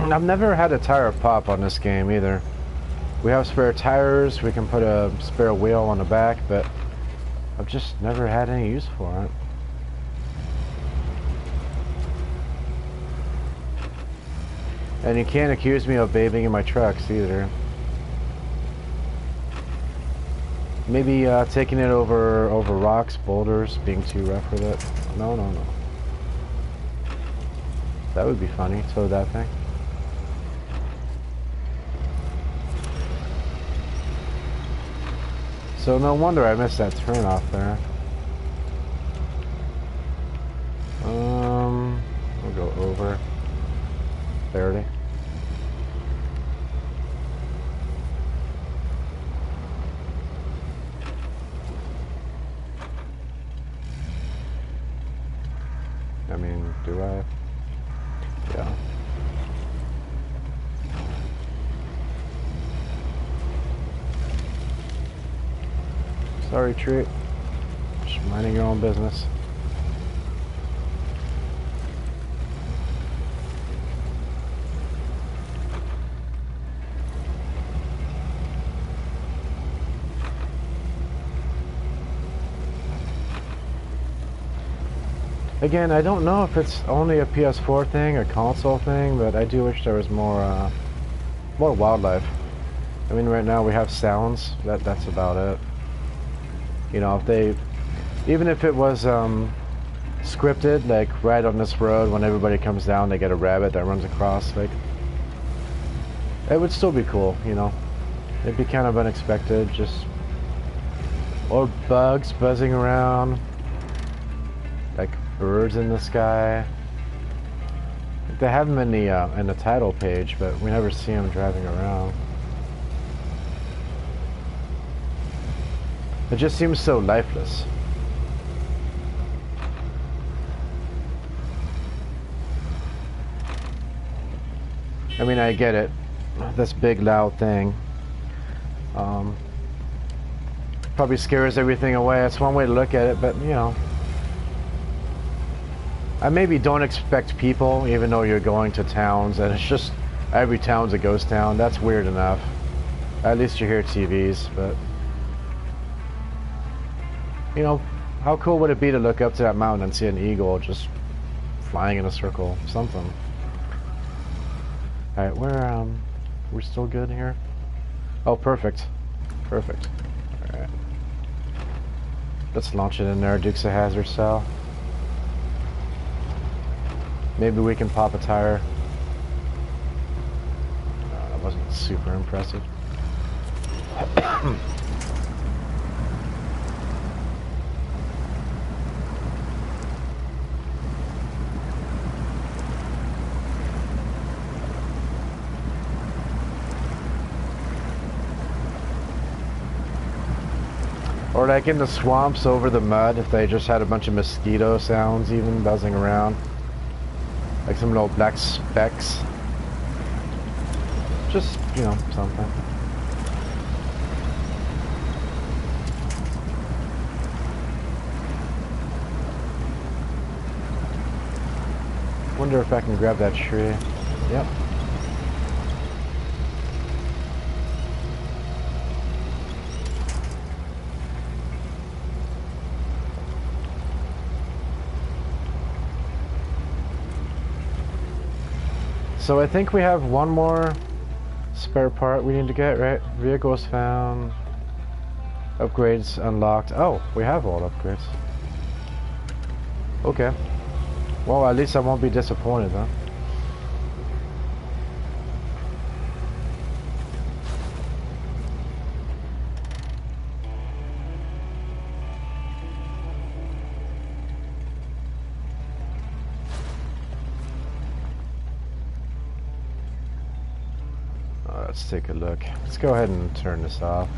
I've never had a tire pop on this game either. We have spare tires, we can put a spare wheel on the back, but I've just never had any use for it. And you can't accuse me of babying in my trucks either. Maybe taking it over rocks, boulders, being too rough with it. No. That would be funny, tow that thing. So no wonder I missed that turn off there. We'll go over 30. I mean, do I? Yeah. Sorry, Treat. Just minding your own business. Again, I don't know if it's only a PS4 thing, a console thing, but I do wish there was more wildlife. I mean, right now we have sounds. That's about it. You know, even if it was scripted, like right on this road, when everybody comes down, they get a rabbit that runs across. Like, it would still be cool. You know, it'd be kind of unexpected, or bugs buzzing around, like birds in the sky. They have them in the title page, but we never see them driving around. It just seems so lifeless. I mean, I get it. This big loud thing probably scares everything away. That's one way to look at it, but you know, I maybe don't expect people, even though you're going to towns and it's just every town's a ghost town. That's weird enough. At least you hear TVs, but you know, how cool would it be to look up to that mountain and see an eagle just flying in a circle? Something. Alright, we're still good here? Oh, perfect. Perfect. Alright. Let's launch it in there, Dukes of Hazzard style. Maybe we can pop a tire. No, that wasn't super impressive. Or like in the swamps over the mud, if they just had a bunch of mosquito sounds even buzzing around. Like some little black specks. Just, you know, something. Wonder if I can grab that tree. Yep. So I think we have one more spare part we need to get, right? Vehicles found. Upgrades unlocked. Oh, we have all upgrades. Okay. Well, at least I won't be disappointed, huh? Let's take a look. Let's go ahead and turn this off.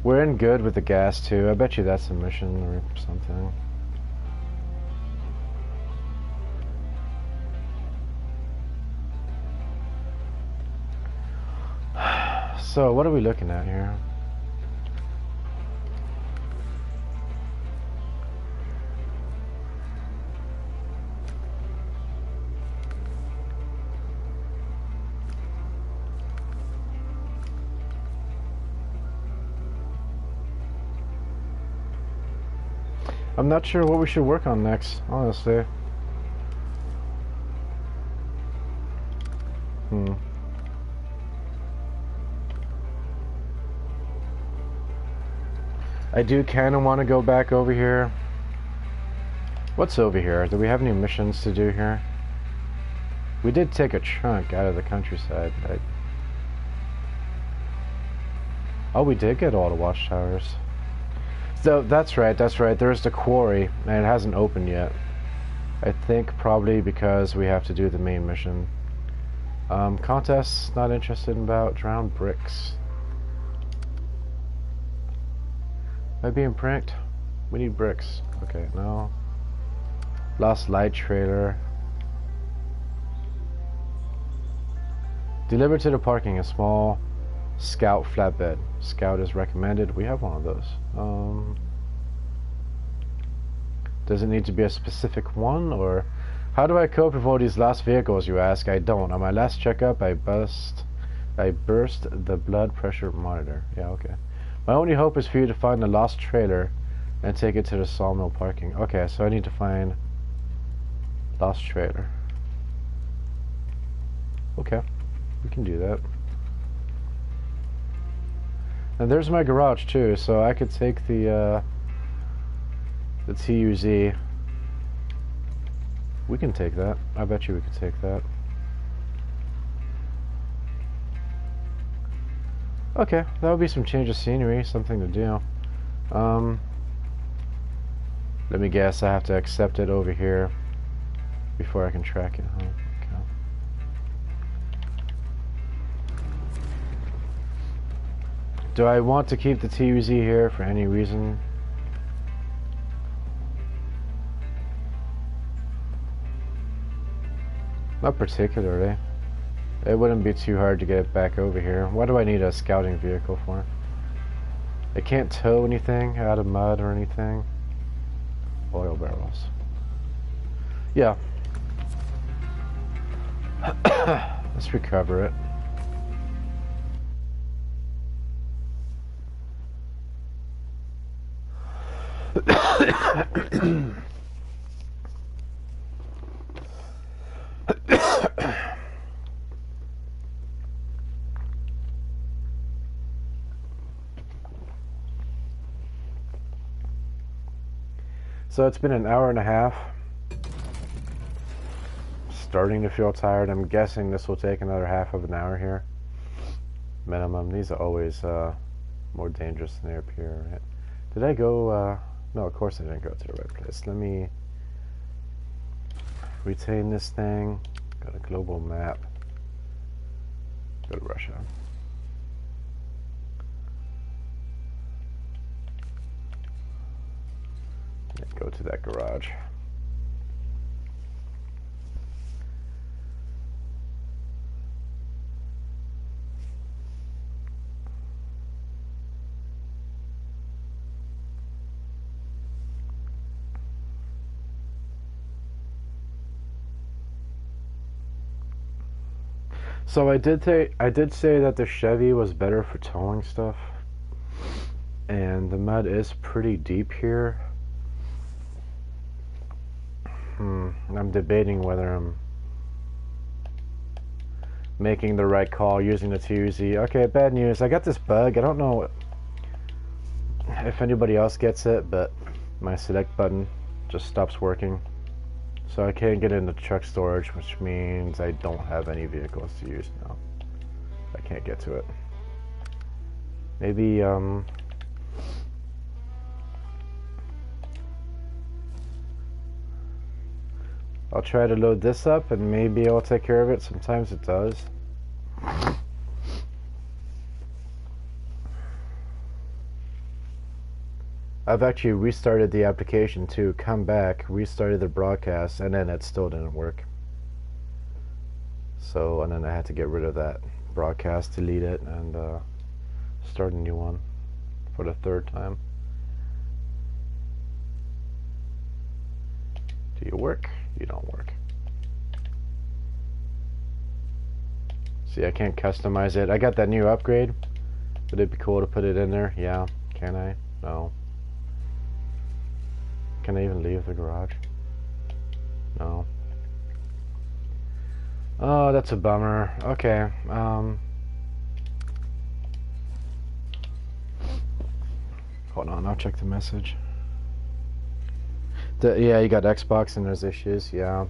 We're in good with the gas too. I bet you that's a mission or something. So what are we looking at here? I'm not sure what we should work on next, honestly. I do kind of want to go back over here. What's over here? Do we have any missions to do here? We did take a chunk out of the countryside. Oh, we did get all the watchtowers. So that's right, there's the quarry, and it hasn't opened yet. I think probably because we have to do the main mission. Contests, not interested about. Drowned bricks. Am I being pranked? We need bricks. Okay, no. Lost light trailer. Delivered to the parking, a small Scout flatbed. Scout is recommended. We have one of those. Does it need to be a specific one, or how do I cope with all these lost vehicles, you ask? I don't. On my last checkup, I burst the blood pressure monitor. Yeah, okay. My only hope is for you to find the lost trailer and take it to the sawmill parking. Okay, so I need to find lost trailer. Okay, we can do that. And there's my garage too, so I could take the TUZ. We can take that. I bet you we could take that. Okay, that would be some change of scenery, something to do. Let me guess, I have to accept it over here before I can track it, huh? Okay. Do I want to keep the TUZ here for any reason? Not particularly. It wouldn't be too hard to get it back over here. What do I need a scouting vehicle for? It can't tow anything out of mud or anything. Oil barrels. Yeah. Let's recover it. So it's been an hour and a half. Starting to feel tired. I'm guessing this will take another half of an hour here. Minimum. These are always more dangerous than they appear, right? Did I go, no, of course I didn't go to the right place. Let me retain this thing. Got a global map. Go to Russia. And go to that garage. So I did say that the Chevy was better for towing stuff, and the mud is pretty deep here. I'm debating whether I'm making the right call using the 2Z. Okay, bad news. I got this bug. I don't know if anybody else gets it, but my select button just stops working. So I can't get into truck storage, which means I don't have any vehicles to use now. I can't get to it. Maybe, I'll try to load this up and maybe it'll take care of it. Sometimes it does. I've actually restarted the application to come back, restarted the broadcast, and then it still didn't work. So, and then I had to get rid of that broadcast, delete it, and start a new one for the third time. Do you work? You don't work. See, I can't customize it. I got that new upgrade. Would it be cool to put it in there? Yeah. Can I? No. Can I even leave the garage? No. Oh, that's a bummer. Okay. Hold on, I'll check the message. Yeah, you got Xbox and there's issues. Yeah.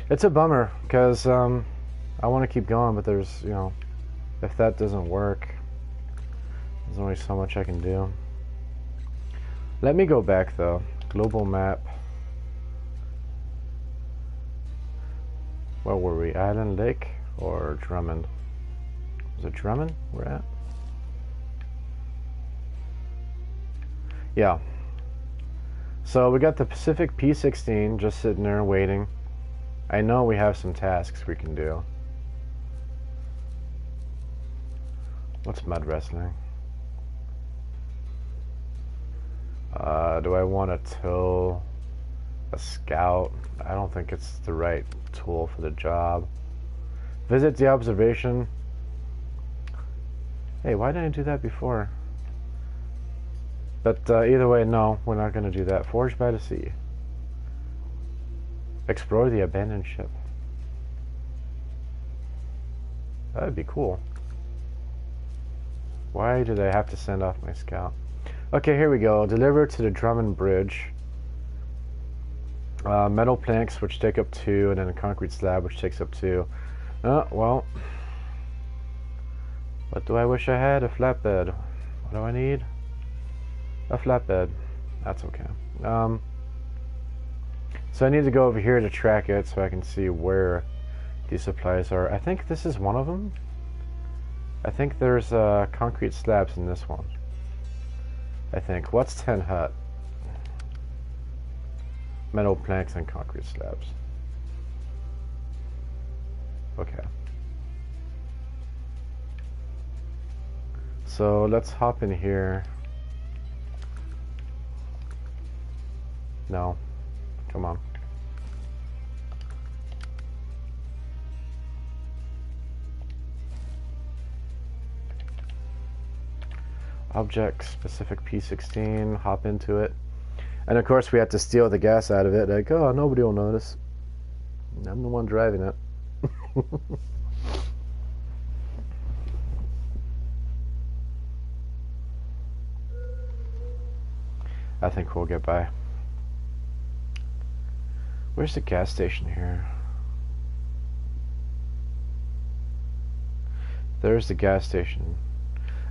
It's a bummer because I want to keep going, but there's, you know, if that doesn't work, there's only so much I can do. Let me go back though. Global map. Where were we? Island Lake or Drummond? Was it Drummond we're at? Yeah. So we got the Pacific P16 just sitting there waiting. I know we have some tasks we can do. What's mud wrestling? Do I want to tow a scout? I don't think it's the right tool for the job. Visit the observation. Hey, why didn't I do that before? But either way, no, we're not going to do that. Forged by the sea. Explore the abandoned ship. That'd be cool. Why did I have to send off my scout? Okay, here we go. Deliver to the Drummond Bridge. Metal planks, which take up 2, and then a concrete slab, which takes up 2. Well. What do I wish I had? A flatbed. What do I need? A flatbed. That's okay. So I need to go over here to track it so I can see where these supplies are. I think this is one of them. I think there's concrete slabs in this one. I think. What's 10 hut? Metal planks and concrete slabs. Okay. So let's hop in here. No. Come on. Object specific P16, hop into it. And of course we have to steal the gas out of it. Like, oh, nobody will notice. I'm the one driving it. I think we'll get by. Where's the gas station here? There's the gas station.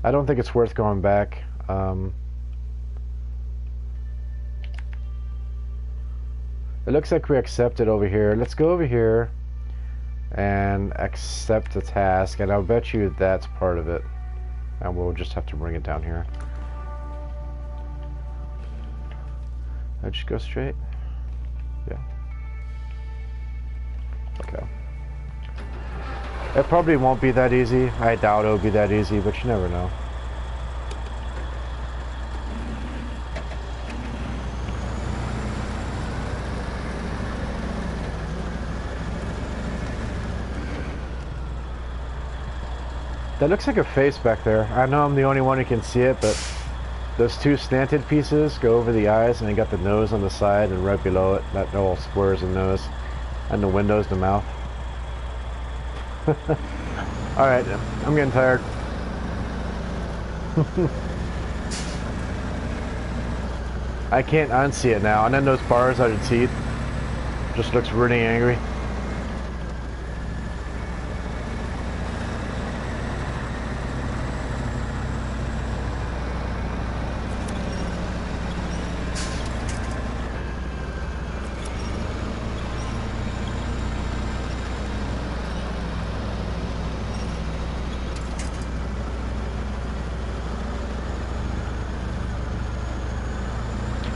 I don't think it's worth going back. It looks like we accepted over here. Let's go over here and accept the task, and I'll bet you that's part of it. And we'll just have to bring it down here. I just go straight? Yeah. Okay. It probably won't be that easy. I doubt it'll be that easy, but you never know. That looks like a face back there. I know I'm the only one who can see it, but those two slanted pieces go over the eyes, and you got the nose on the side, and right below it, that little squares of nose, and the windows, the mouth. Alright, I'm getting tired. I can't unsee it now, and then those bars out of teeth just looks really angry.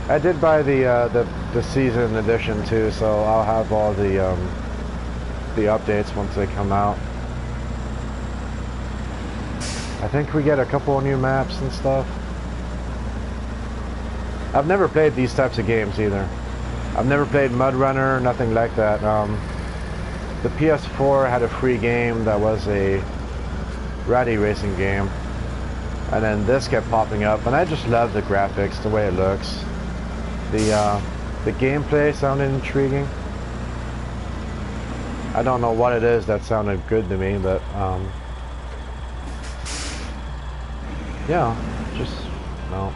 I did buy the season edition too, so I'll have all the updates once they come out. I think we get a couple of new maps and stuff. I've never played these types of games either. I've never played SNOWRUNNER, nothing like that. The PS4 had a free game that was a rally racing game, and then this kept popping up, and I just love the graphics, the way it looks. The gameplay sounded intriguing. I don't know what it is that sounded good to me, but yeah, just no.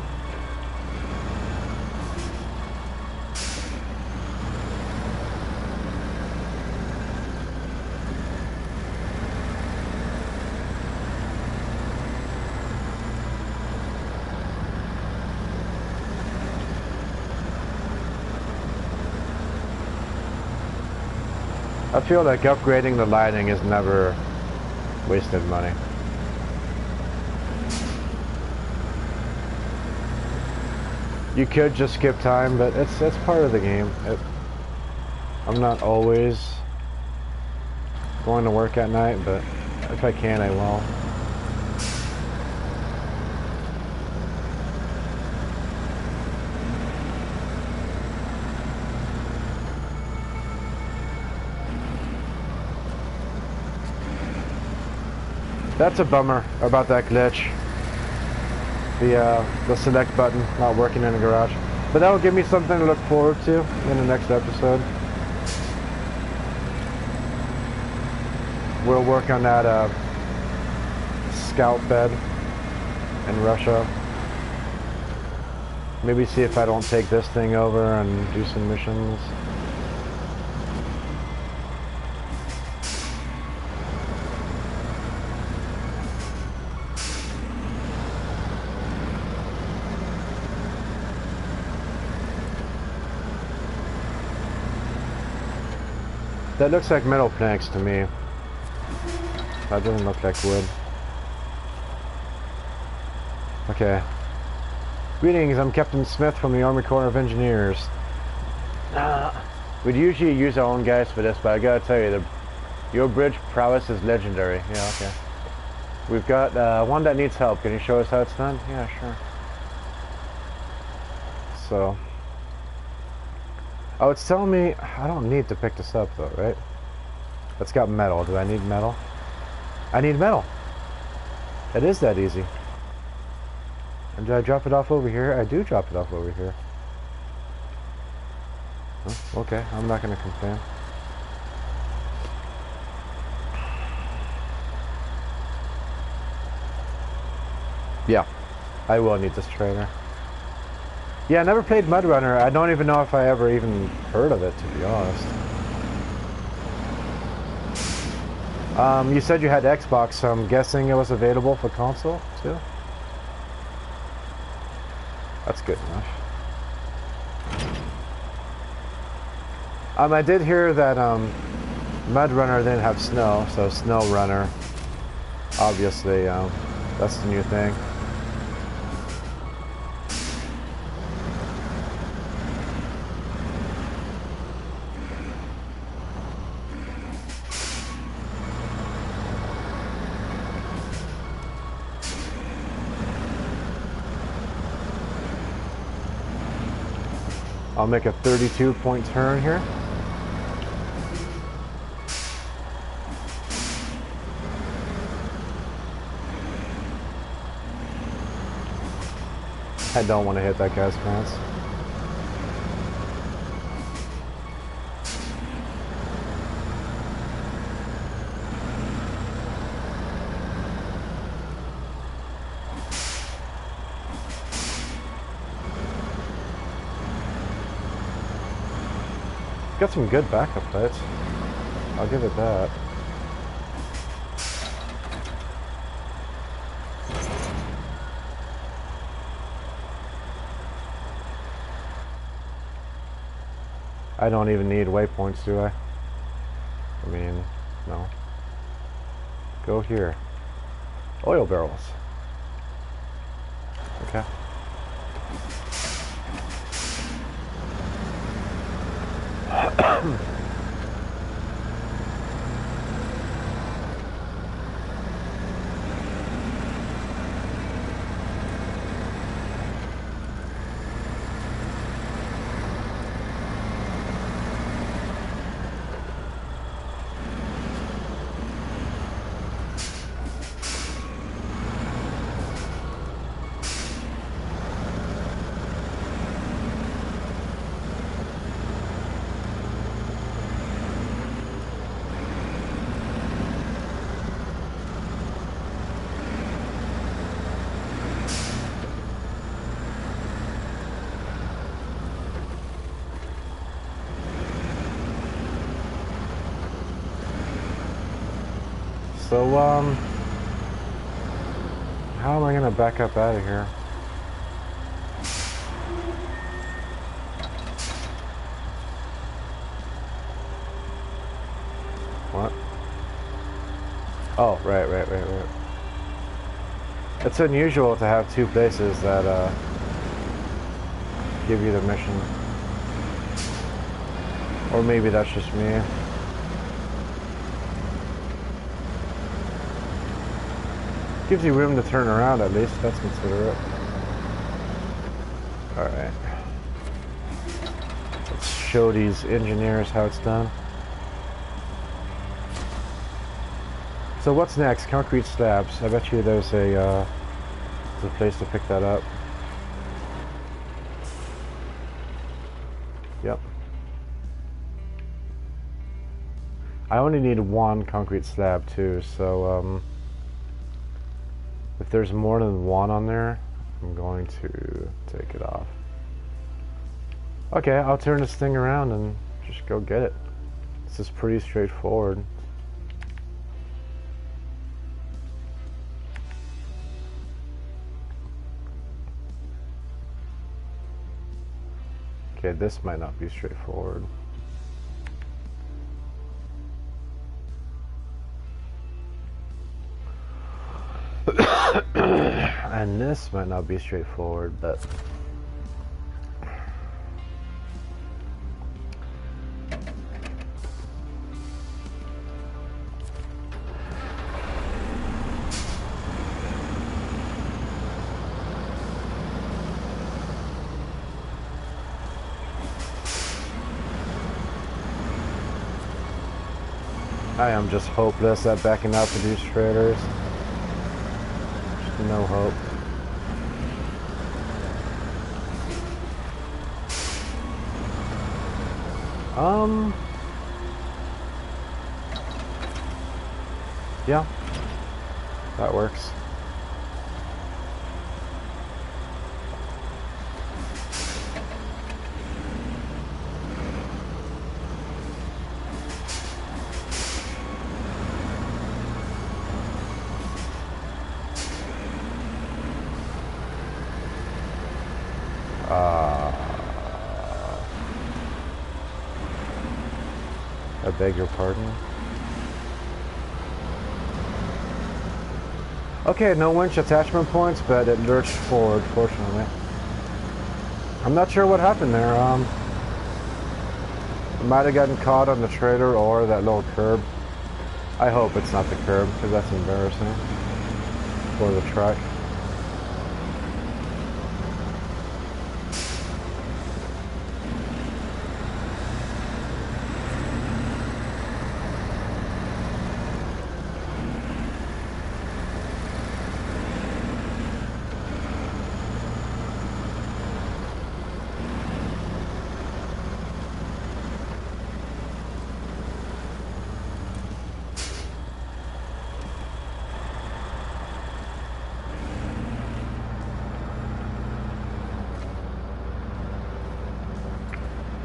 I feel like upgrading the lighting is never wasted money. You could just skip time, but it's part of the game. I'm not always going to work at night, but if I can, I will. That's a bummer about that glitch. The select button not working in the garage. But that'll give me something to look forward to in the next episode. We'll work on that scout bed in Russia. Maybe see if I don't take this thing over and do some missions. That looks like metal planks to me. That doesn't look like wood. Okay. Greetings, I'm Captain Smith from the Army Corps of Engineers. We'd usually use our own guys for this, but I gotta tell you, your bridge prowess is legendary. Yeah, okay. We've got one that needs help. Can you show us how it's done? Yeah, sure. So... oh, it's telling me I don't need to pick this up though, right? It's got metal. Do I need metal? I need metal. It is that easy. And do I drop it off over here? I do drop it off over here. Oh, okay, I'm not going to complain. Yeah, I will need this trailer. Yeah, I never played MudRunner. I don't even know if I ever even heard of it, to be honest. You said you had Xbox, so I'm guessing it was available for console, too? That's good enough. I did hear that MudRunner didn't have snow, so SNOWRUNNER. Obviously, that's the new thing. I'll make a 32-point turn here. I don't want to hit that guy's pants. Got some good backup lights. I'll give it that. I don't even need waypoints, do I? I mean, no. Go here. Oil barrels. Okay. So, how am I gonna back up out of here? What? Oh, right. It's unusual to have two places that, give you the mission. Or maybe that's just me. Gives you room to turn around at least, that's considerate. Alright. Let's show these engineers how it's done. So what's next? Concrete slabs. I bet you there's a place to pick that up. Yep. I only need one concrete slab too, so if there's more than one on there, I'm going to take it off. Okay, I'll turn this thing around and just go get it. This is pretty straightforward. Okay, this might not be straightforward. And this might not be straightforward, but I am just hopeless at backing out to these traders. Just no hope. Yeah, that works. beg your pardon. Okay, no winch attachment points, but it lurched forward, fortunately. I'm not sure what happened there. It might have gotten caught on the trailer or that little curb. I hope it's not the curb, because that's embarrassing for the truck.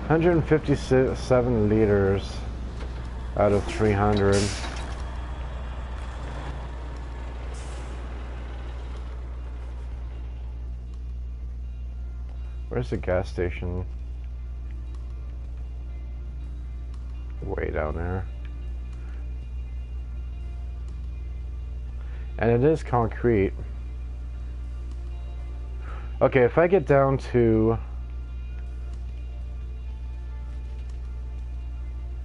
$157 liters out of 300. Where's the gas station? Way down there. And it is concrete. Okay, if I get down to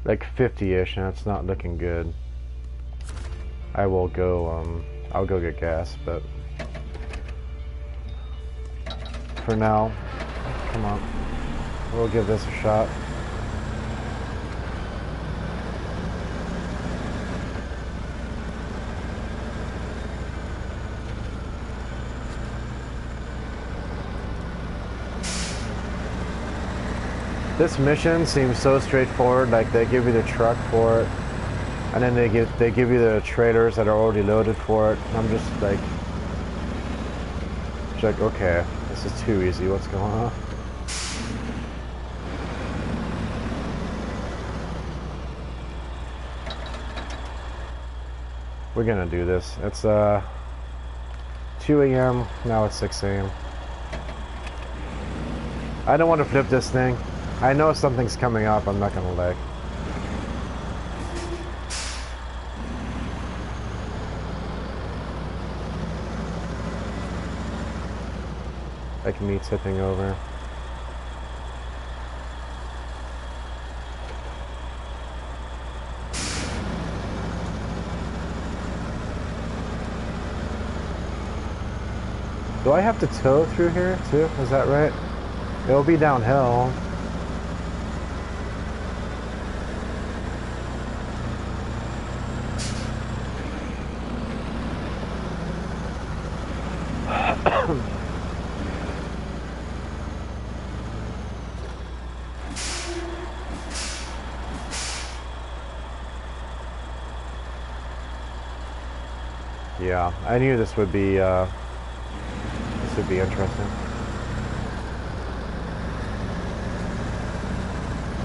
like 50-ish, and it's not looking good, I will go, I'll go get gas, but for now, come on, we'll give this a shot. This mission seems so straightforward. Like, they give you the truck for it, and then they give you the trailers that are already loaded for it. I'm just like, okay, this is too easy. What's going on? We're gonna do this. It's 2 a.m. now. It's 6 a.m. I don't want to flip this thing. I know something's coming up, I'm not gonna lag. Like me tipping over. Do I have to tow through here too? Is that right? It'll be downhill. Yeah, I knew this would be interesting.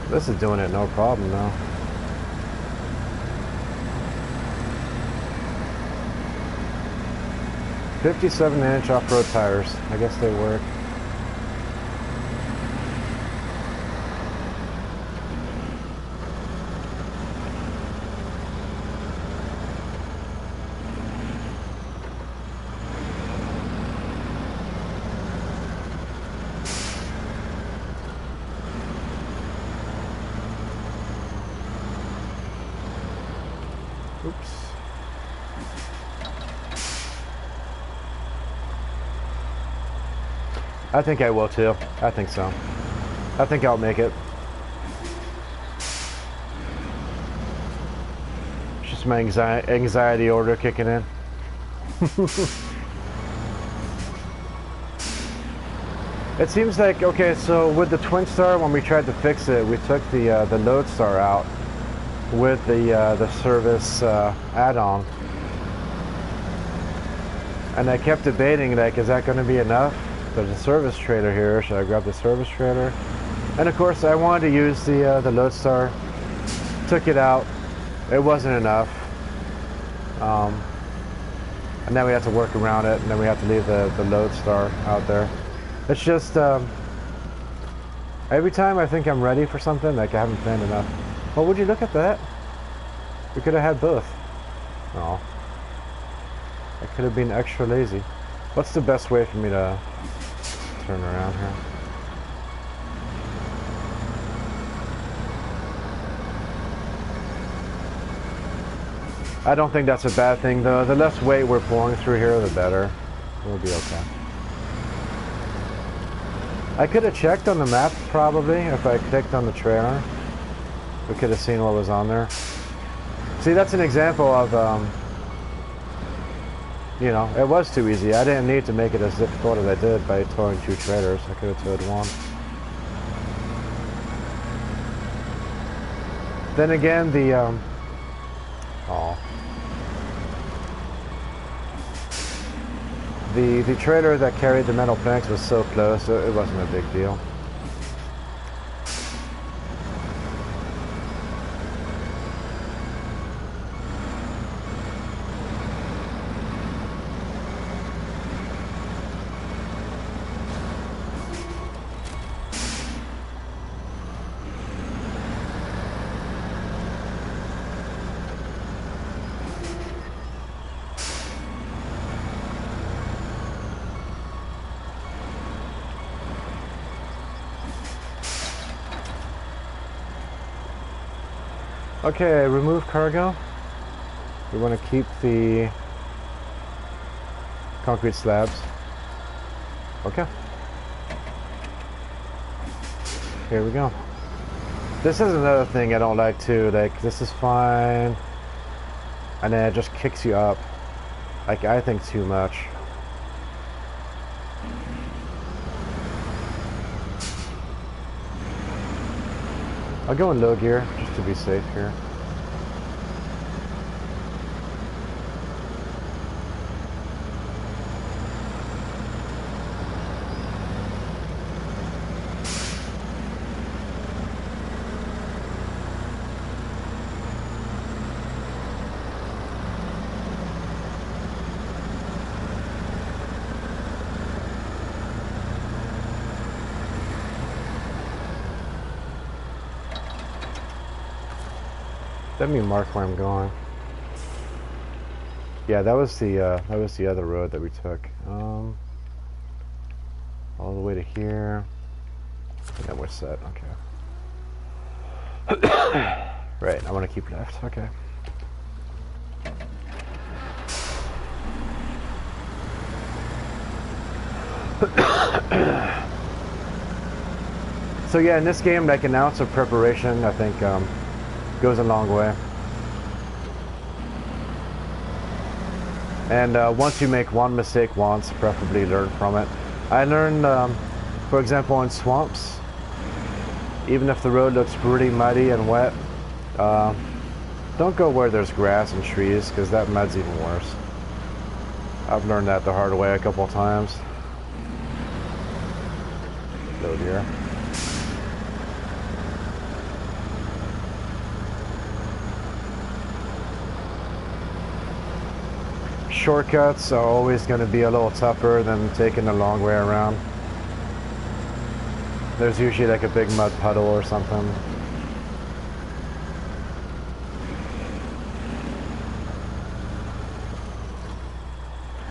This is doing it no problem though. $57-inch off-road tires. I guess they work. Oops. I think I will too. I think so. I think I'll make it. It's just my anxiety order kicking in. It seems like, okay, so with the Twin Star, when we tried to fix it, we took the Lodestar out with the service add-on, and I kept debating, like, is that going to be enough? There's a service trailer here. Should I grab the service trailer? And of course, I wanted to use the Lodestar. Took it out. It wasn't enough. And then we had to work around it, and then we had to leave the Lodestar out there. It's just every time I think I'm ready for something, like I haven't planned enough. Well, would you look at that? We could have had both. Oh. I could have been extra lazy. What's the best way for me to turn around here? I don't think that's a bad thing though. The less weight we're pulling through here, the better. We'll be okay. I could have checked on the map probably if I clicked on the trailer. We could have seen what was on there. See, that's an example of, you know, it was too easy. I didn't need to make it as difficult as I did by towing 2 trailers. I could have towed 1. Then again, the, The trailer that carried the metal planks was so close, so it wasn't a big deal. Okay, remove cargo. We want to keep the concrete slabs. Okay. Here we go. This is another thing I don't like too. Like, this is fine. And then it just kicks you up. Like, I think too much. I'll go in low gear, just to be safe here. Let me mark where I'm going. Yeah, that was the other road that we took. All the way to here. And then we're set. Okay. Right. I want to keep left. Okay. So yeah, in this game, like an ounce of preparation, I think. Goes a long way. And once you make one mistake once, preferably learn from it. I learned, for example, in swamps, even if the road looks pretty muddy and wet, don't go where there's grass and trees, because that mud's even worse. I've learned that the hard way a couple of times. Oh dear. Shortcuts are always going to be a little tougher than taking the long way around. There's usually like a big mud puddle or something.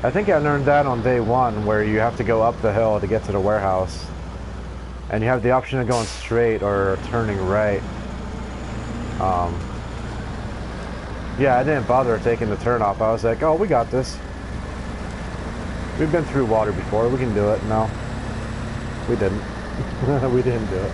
I think I learned that on day 1, where you have to go up the hill to get to the warehouse. And you have the option of going straight or turning right. Yeah, I didn't bother taking the turn off. I was like, oh, we got this. We've been through water before. We can do it. No, we didn't. We didn't do it.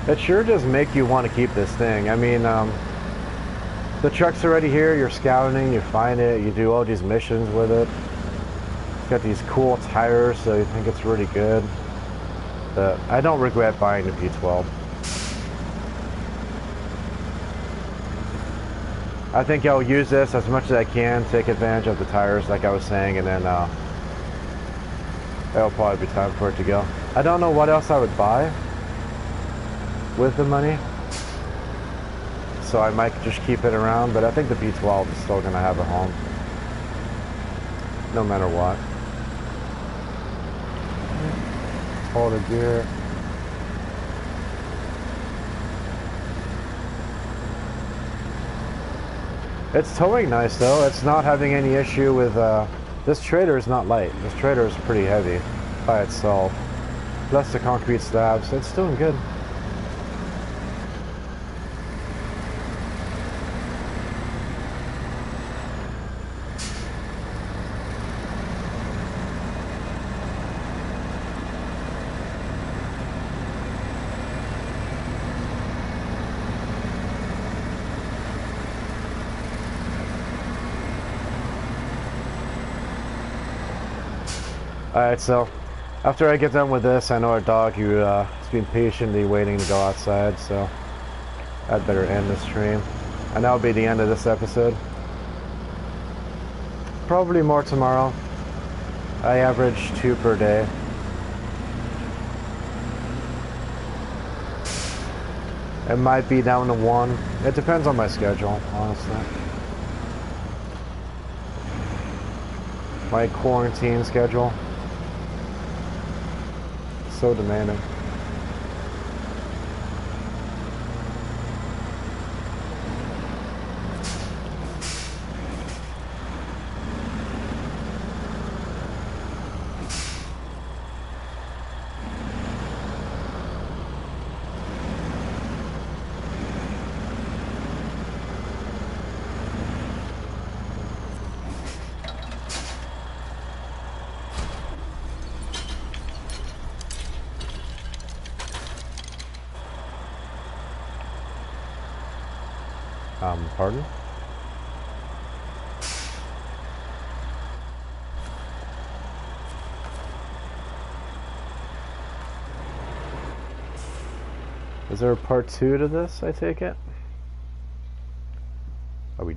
It sure does make you want to keep this thing. I mean, the truck's already here, you're scouting, you find it, you do all these missions with it. It's got these cool tires, so you think it's really good. But I don't regret buying the V12. I think I'll use this as much as I can, take advantage of the tires like I was saying, and then it'll probably be time for it to go. I don't know what else I would buy with the money, so I might just keep it around, but I think the B12 is still going to have a home, no matter what. Hold the gear. It's towing nice though. It's not having any issue with this trailer is not light. This trailer is pretty heavy by itself. Plus the concrete slabs, so it's doing good. Alright, so after I get done with this, I know our dog who has been patiently waiting to go outside, so I'd better end the stream. And that'll be the end of this episode. Probably more tomorrow. I average 2 per day. It might be down to 1. It depends on my schedule, honestly. My quarantine schedule. So demanding. Pardon? Is there a part 2 to this, I take it? Are we...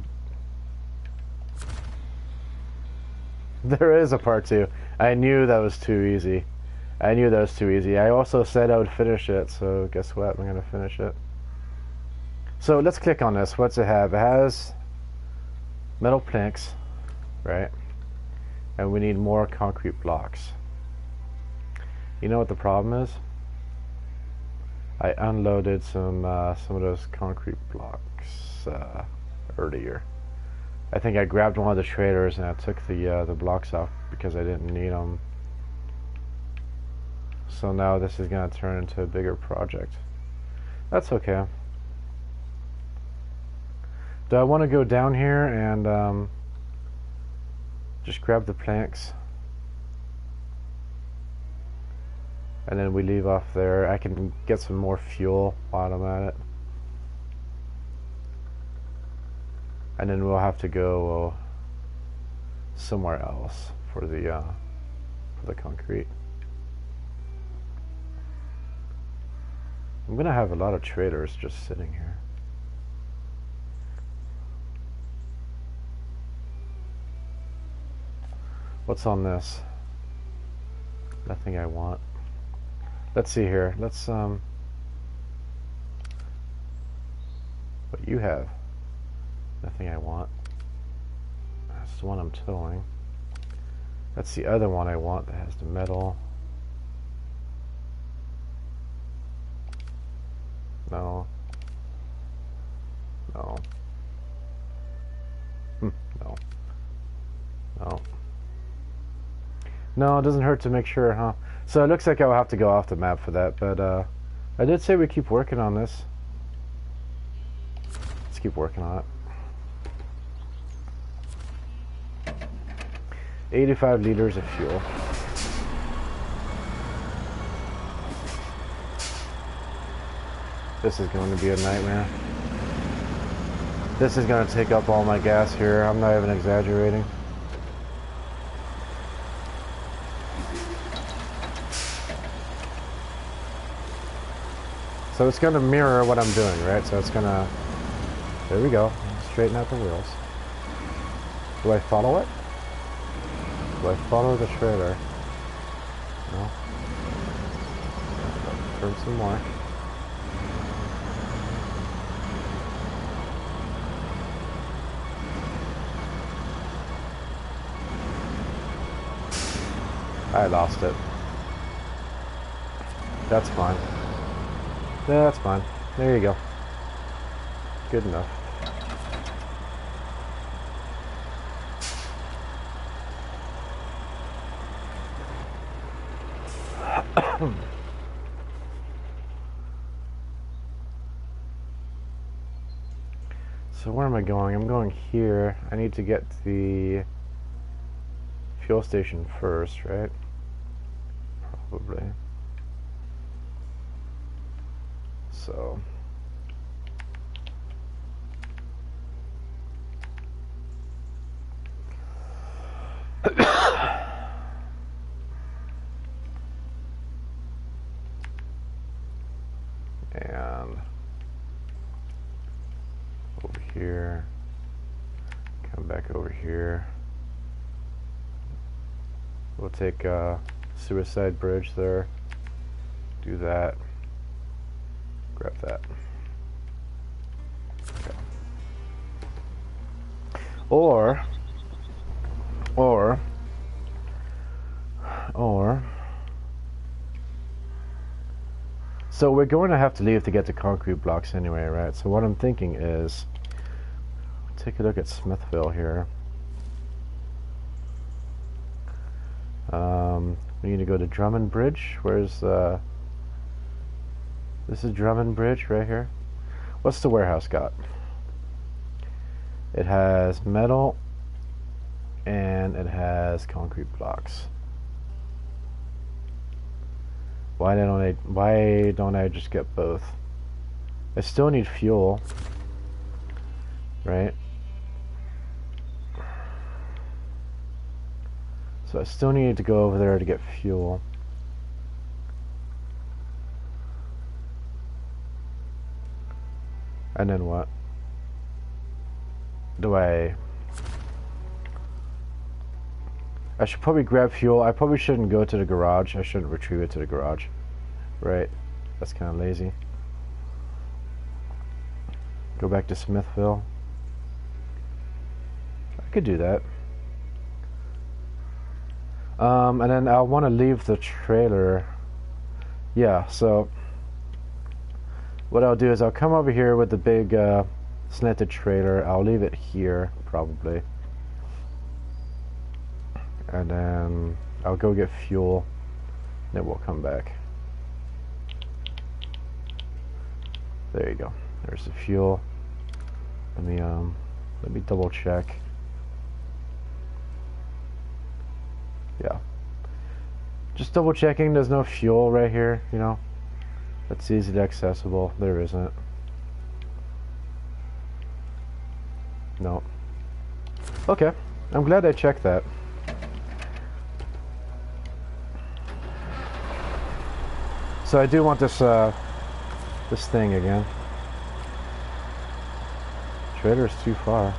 There is a part 2. I knew that was too easy. I knew that was too easy. I also said I would finish it, so guess what? I'm gonna finish it. So let's click on this. What's it have? It has metal planks, right? And we need more concrete blocks. You know what the problem is? I unloaded some of those concrete blocks earlier. I think I grabbed one of the trailers and I took the blocks off because I didn't need them. So now this is gonna turn into a bigger project. That's okay. Do I want to go down here and just grab the planks? And then we leave off there. I can get some more fuel while I'm at it. And then we'll have to go somewhere else for the concrete. I'm gonna have a lot of trailers just sitting here. What's on this? Nothing I want. Let's see here. Let's what you have. Nothing I want. That's the one I'm towing. That's the other one I want that has the metal. No. No. No. No. No, it doesn't hurt to make sure, huh? So it looks like I'll have to go off the map for that, but I did say we keep working on this. Let's keep working on it. 85 liters of fuel. This is going to be a nightmare. This is going to take up all my gas here. I'm not even exaggerating. So it's going to mirror what I'm doing, right? So it's going to... There we go. Let's straighten out the wheels. Do I follow it? Do I follow the trailer? No. Turn some more. I lost it. That's fine. Yeah, that's fine. There you go. Good enough. So where am I going? I'm going here. I need to get the fuel station first, right? Probably. So and over here, come back over here. We'll take Suicide Bridge there, do that, grab that. Okay. Or so we're going to have to leave to get the concrete blocks anyway, right? So what I'm thinking is, take a look at Smithville here. We need to go to Drummond Bridge. Where's this is Drummond Bridge right here. What's the warehouse got? It has metal and it has concrete blocks. Why don't I just get both? I still need fuel, right? So I still need to go over there to get fuel. And then what? I should probably grab fuel. I probably shouldn't go to the garage. I shouldn't retrieve it to the garage. Right? That's kind of lazy. Go back to Smithville. I could do that. And then I'll want to leave the trailer. Yeah, so what I'll do is I'll come over here with the big slanted trailer. I'll leave it here, probably. And then I'll go get fuel. Then we'll come back. There you go. There's the fuel. Let me double check. Yeah. Just double checking there's no fuel right here, you know. That's easily accessible. There isn't. No. Okay. I'm glad I checked that. So I do want this this thing again. Trailer's too far.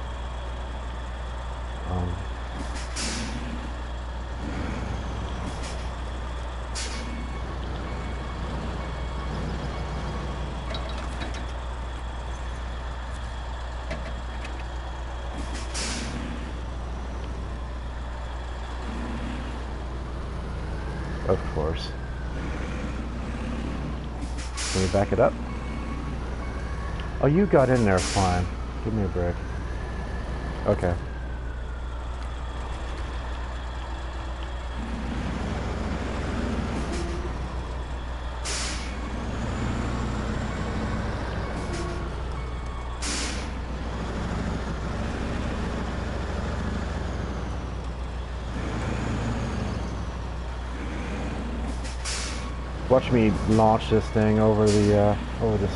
Of course. Can we back it up? Oh, you got in there fine. Give me a break. Okay. Watch me launch this thing over the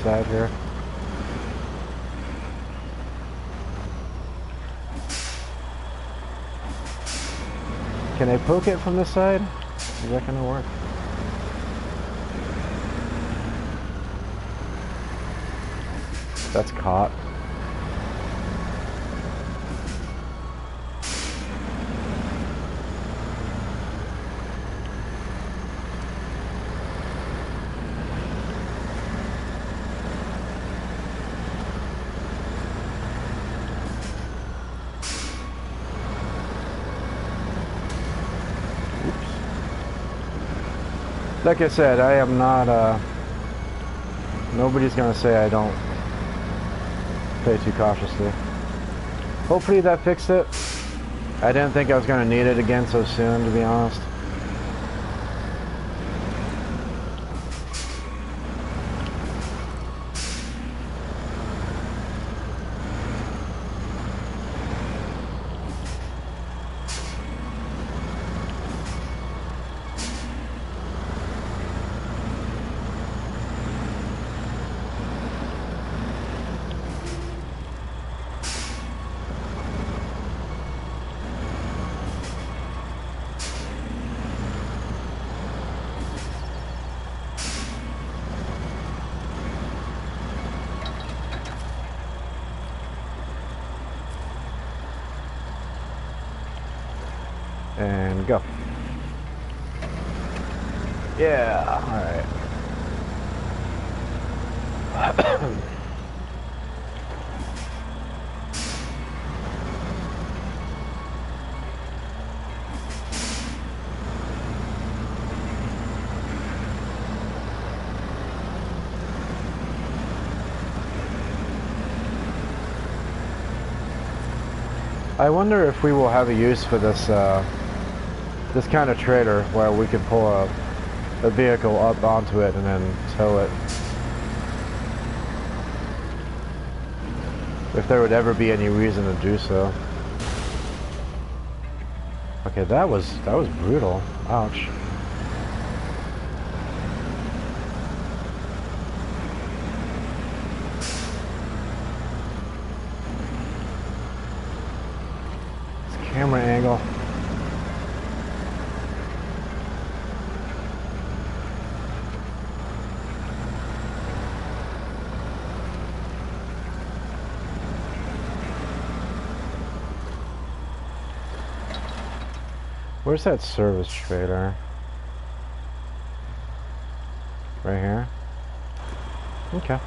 side here. Can I poke it from this side? Is that gonna work? That's caught. Like I said, I am not, nobody's gonna say I don't play too cautiously. Hopefully that fixed it. I didn't think I was gonna need it again so soon, to be honest. And go. Yeah, alright. I wonder if we will have a use for this this kind of trailer where we can pull a vehicle up onto it and then tow it. If there would ever be any reason to do so. Okay, that was brutal. Ouch. This camera angle. Where's that service trailer? Right here? Okay.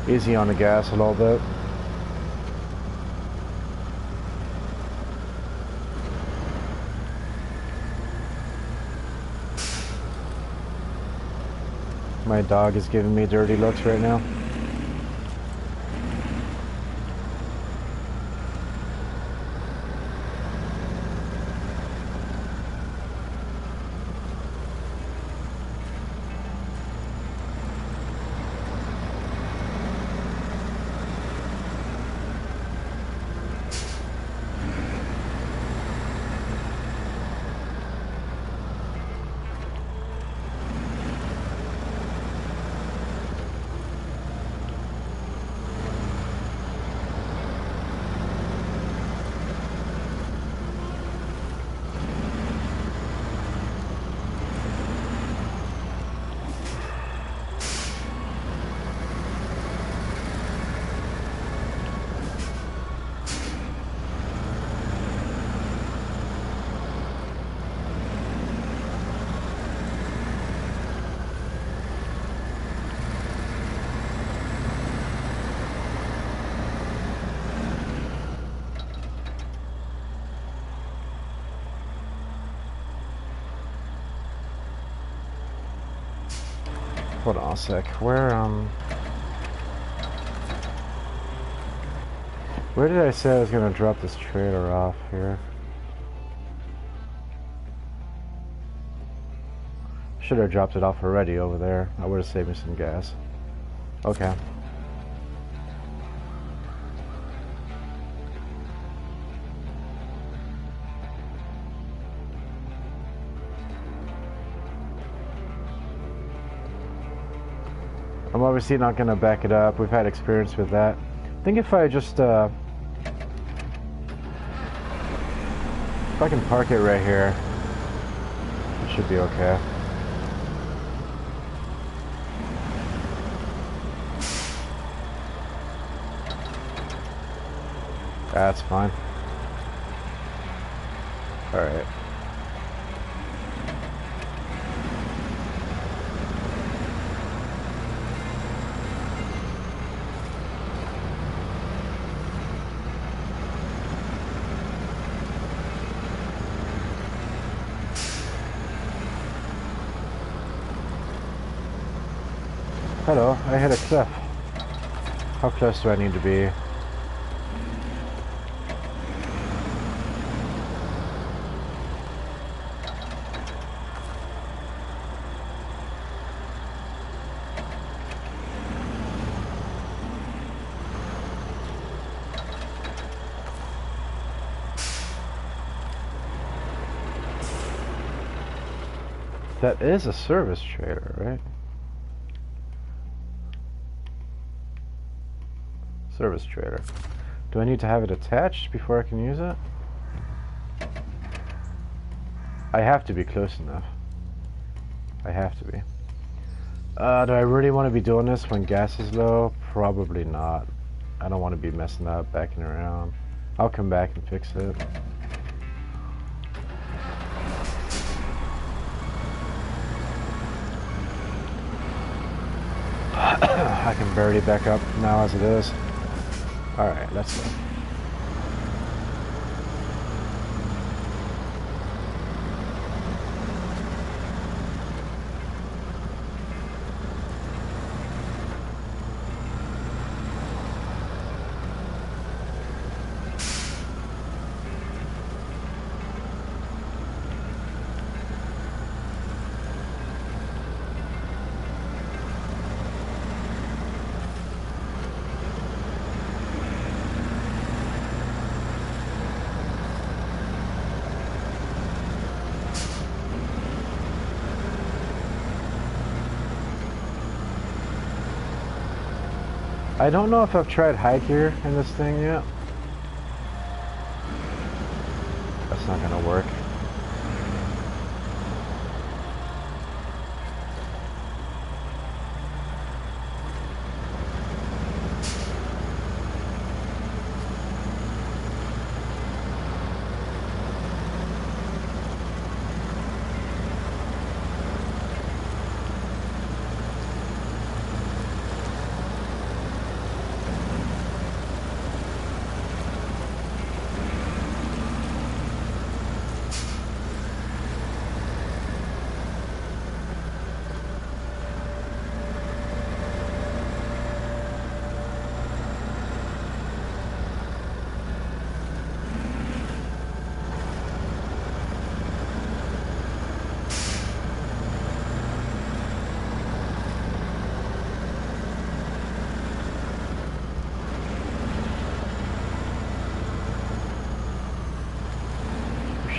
Easy on the gas a little bit. My dog is giving me dirty looks right now. Hold on a sec. Where did I say I was gonna drop this trailer off here? Should have dropped it off already over there. I would have saved me some gas. Okay. I'm obviously not going to back it up. We've had experience with that. I think if I just, if I can park it right here, it should be okay. That's fine. Alright. Hello, I hit a cliff. How close do I need to be? That is a service trailer, right? Service trailer. Do I need to have it attached before I can use it? I have to be close enough. I have to be. Do I really want to be doing this when gas is low? Probably not. I don't want to be messing up, backing around. I'll come back and fix it. I can barely back up now as it is. Alright, let's go. I don't know if I've tried high gear in this thing yet. That's not gonna work.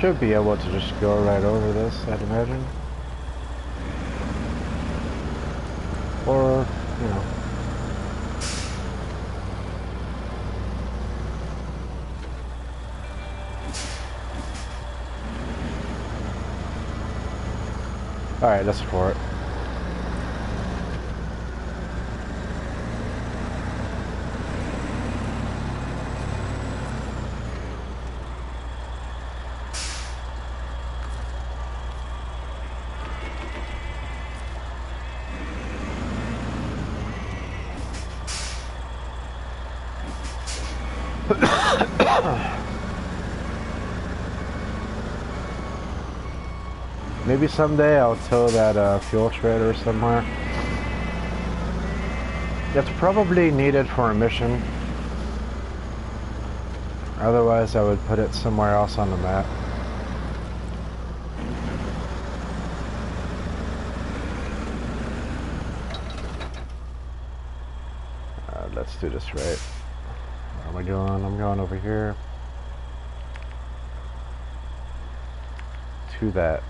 Should be able to just go right over this, I'd imagine. Or, you know. Alright, let's for it. Maybe someday I'll tow that fuel trailer somewhere. It's probably needed for a mission. Otherwise I would put it somewhere else on the map. Let's do this right. What am I doing? I'm going over here. To that.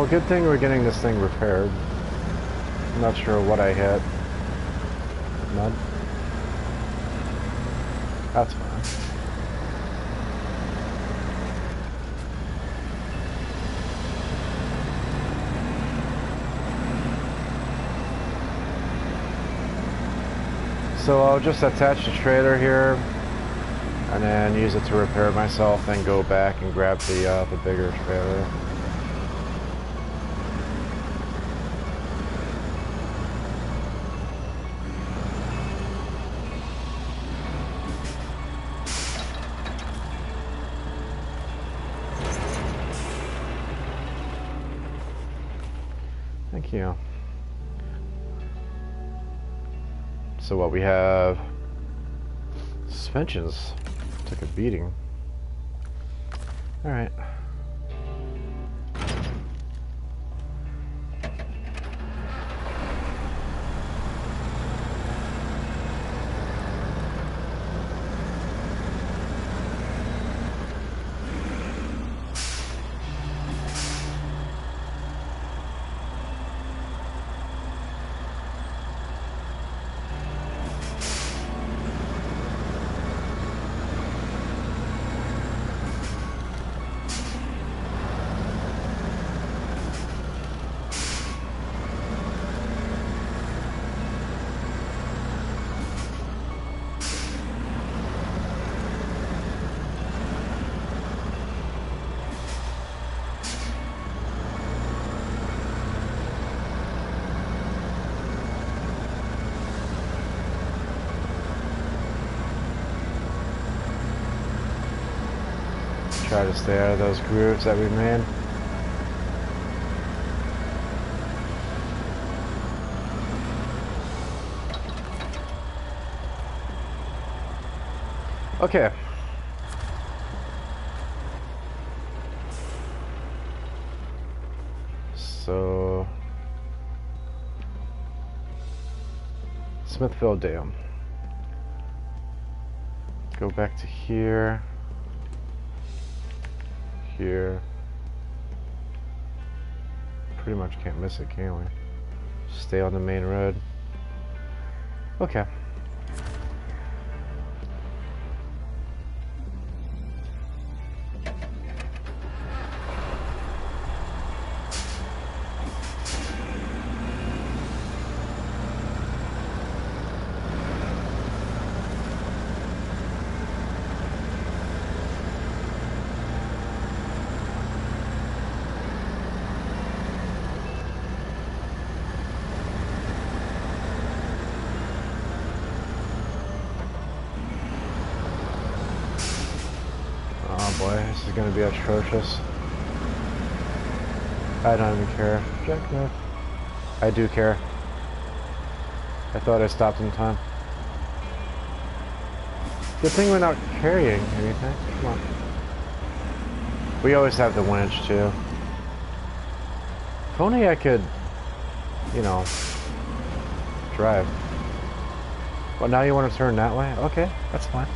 Well, good thing we're getting this thing repaired. I'm not sure what I hit. Mud? That's fine. So I'll just attach the trailer here and then use it to repair it myself, then go back and grab the bigger trailer. Thank you. So what we have, suspensions took a beating. All right. Try to stay out of those grooves that we made. Okay. So Smithville Dam. Go back to here. Here. Pretty much can't miss it, can we? Stay on the main road. Okay. Oh boy, this is gonna be atrocious. I don't even care. Jackknife. I do care. I thought I stopped in time. Good thing we're not carrying anything. Come on. We always have the winch too. If only I could, you know, drive. Well, now you want to turn that way? Okay, that's fine.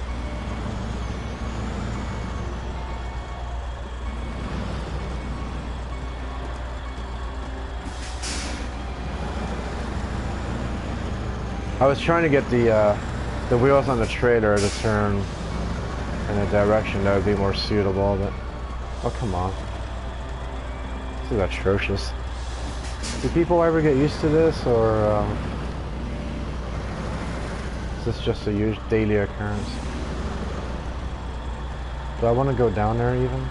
I was trying to get the wheels on the trailer to turn in a direction that would be more suitable, but oh come on, this is atrocious. Do people ever get used to this, or is this just a huge daily occurrence? Do I want to go down there even?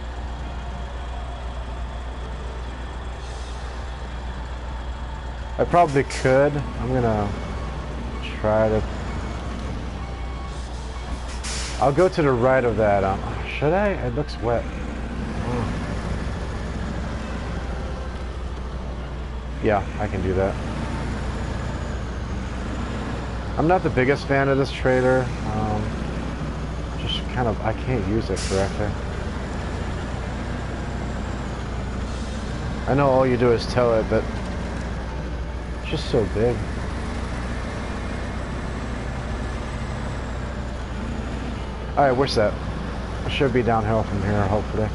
I probably could. I'm gonna try to. I'll go to the right of that. Should I? It looks wet. Yeah, I can do that. I'm not the biggest fan of this trailer. Just kind of, I can't use it correctly. I know all you do is tow it, but it's just so big. Alright, we're set. It should be downhill from here, hopefully.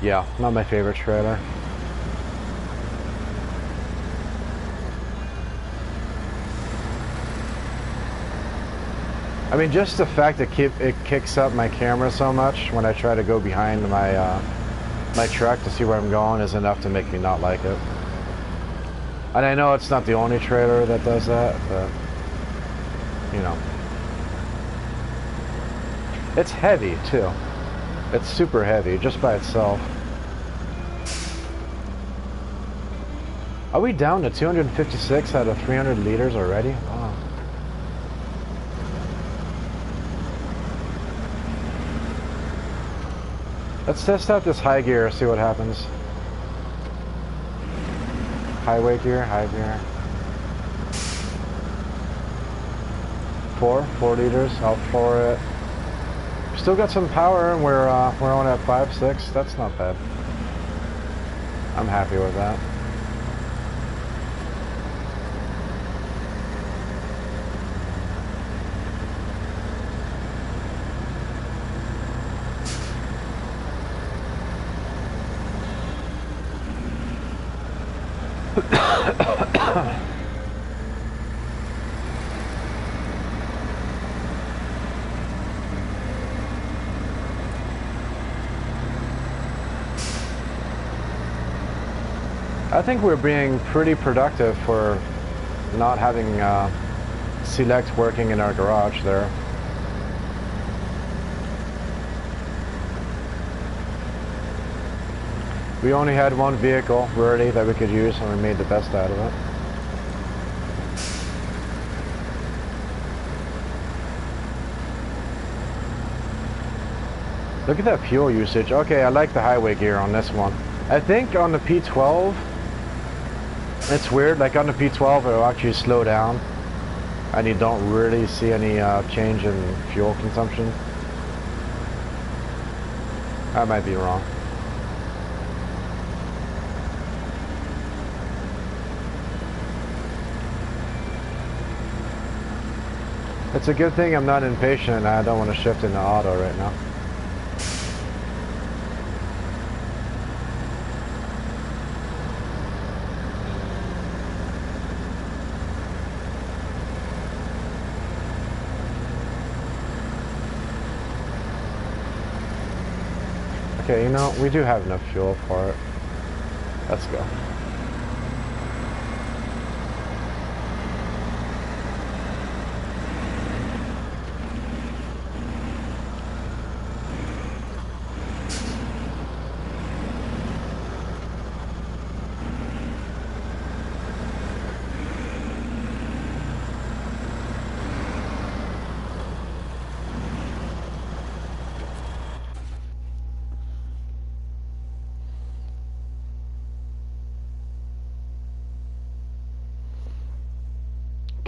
Yeah, not my favorite trailer. I mean, just the fact that it kicks up my camera so much when I try to go behind my my truck to see where I'm going is enough to make me not like it. And I know it's not the only trailer that does that, but you know. It's heavy too. It's super heavy just by itself. Are we down to 256 out of 300 liters already? Wow. Let's test out this high gear, see what happens. Highway gear, high gear. 4 liters, out for it. Still got some power, and we're only at 5, 6. That's not bad. I'm happy with that. I think we're being pretty productive for not having Select working in our garage there. We only had one vehicle ready that we could use, and we made the best out of it. Look at that fuel usage. Okay, I like the highway gear on this one. I think on the P12, it's weird, like on the P12 it'll actually slow down and you don't really see any change in fuel consumption. I might be wrong. It's a good thing I'm not impatient and I don't want to shift into auto right now. Okay, you know, we do have enough fuel for it. Let's go.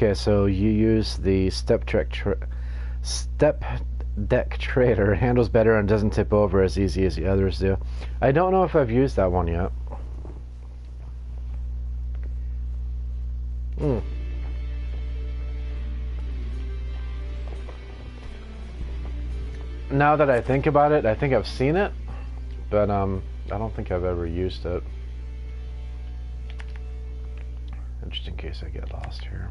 Okay, so you use the step deck trailer. It handles better and doesn't tip over as easy as the others do. I don't know if I've used that one yet. Now that I think about it, I think I've seen it, but I don't think I've ever used it. Just in case I get lost here.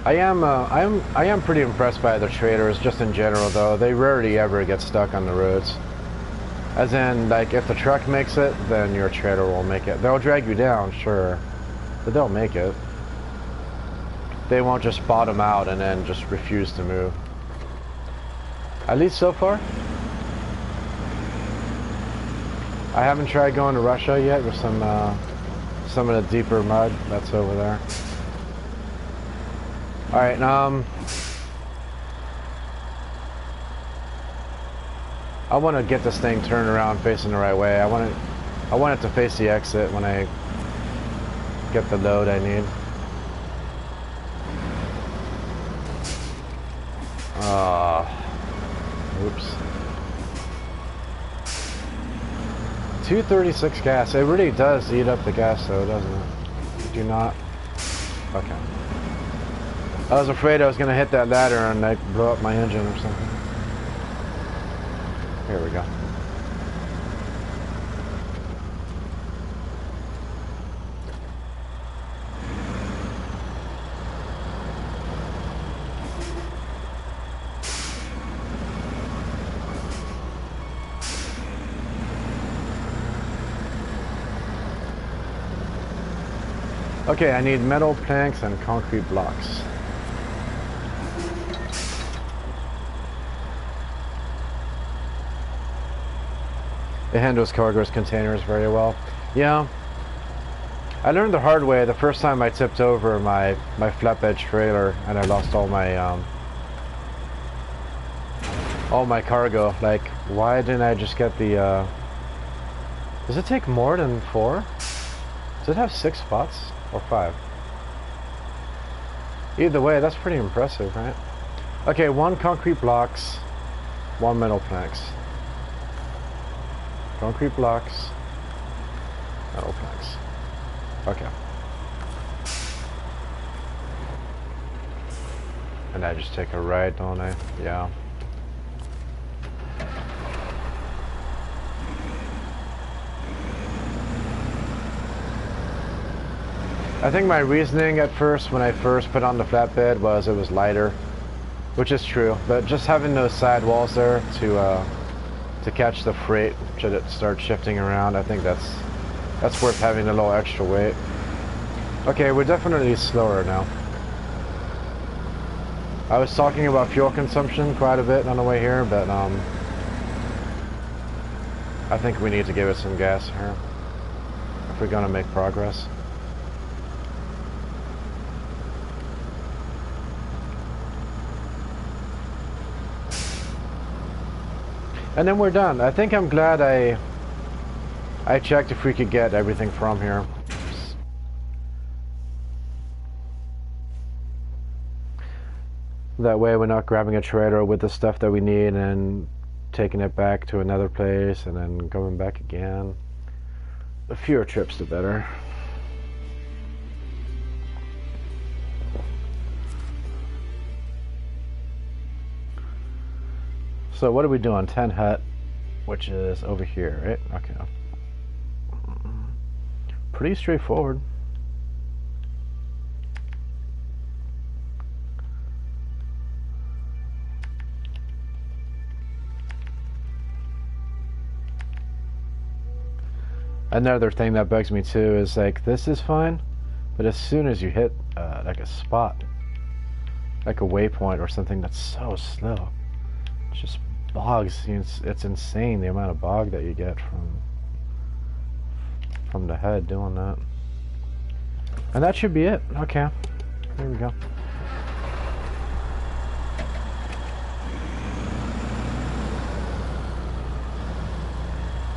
I am pretty impressed by the trailers just in general though. They rarely ever get stuck on the roads. As in, like, if the truck makes it, then your trailer will make it. They'll drag you down, sure, but they'll make it. They won't just bottom out and then just refuse to move. At least so far. I haven't tried going to Russia yet with some of the deeper mud that's over there. All right, I want to get this thing turned around facing the right way. I want it to face the exit when I get the load I need. Oops. 236 gas. It really does eat up the gas though, doesn't it? Do not Okay. I was afraid I was gonna hit that ladder and like blow up my engine or something. Here we go. Okay, I need metal planks and concrete blocks. It handles cargo's containers very well. Yeah. I learned the hard way the first time I tipped over my flatbed trailer and I lost all my cargo. Like, why didn't I just get the does it take more than 4? Does it have 6 spots? Or 5? Either way, that's pretty impressive, right? Okay, 1 concrete blocks, 1 metal planks. Concrete blocks, metal planks. Okay. And I just take a right, don't I? Yeah. I think my reasoning at first, when I first put on the flatbed, was it was lighter, which is true. But just having those side walls there to catch the freight should it start shifting around, I think that's worth having a little extra weight. Okay, we're definitely slower now. I was talking about fuel consumption quite a bit on the way here, but I think we need to give it some gas here if we're gonna make progress. And then we're done. I think I'm glad I checked if we could get everything from here. That way we're not grabbing a trailer with the stuff that we need and taking it back to another place and then going back again. The fewer trips, the better. So what are we doing? 10 hut, which is over here, right? Okay. Pretty straightforward. Another thing that bugs me too is like, this is fine, but as soon as you hit like a spot, like a waypoint or something that's so slow, it just bogs. It's insane the amount of bog that you get from the head doing that. And that should be it. Okay, there we go.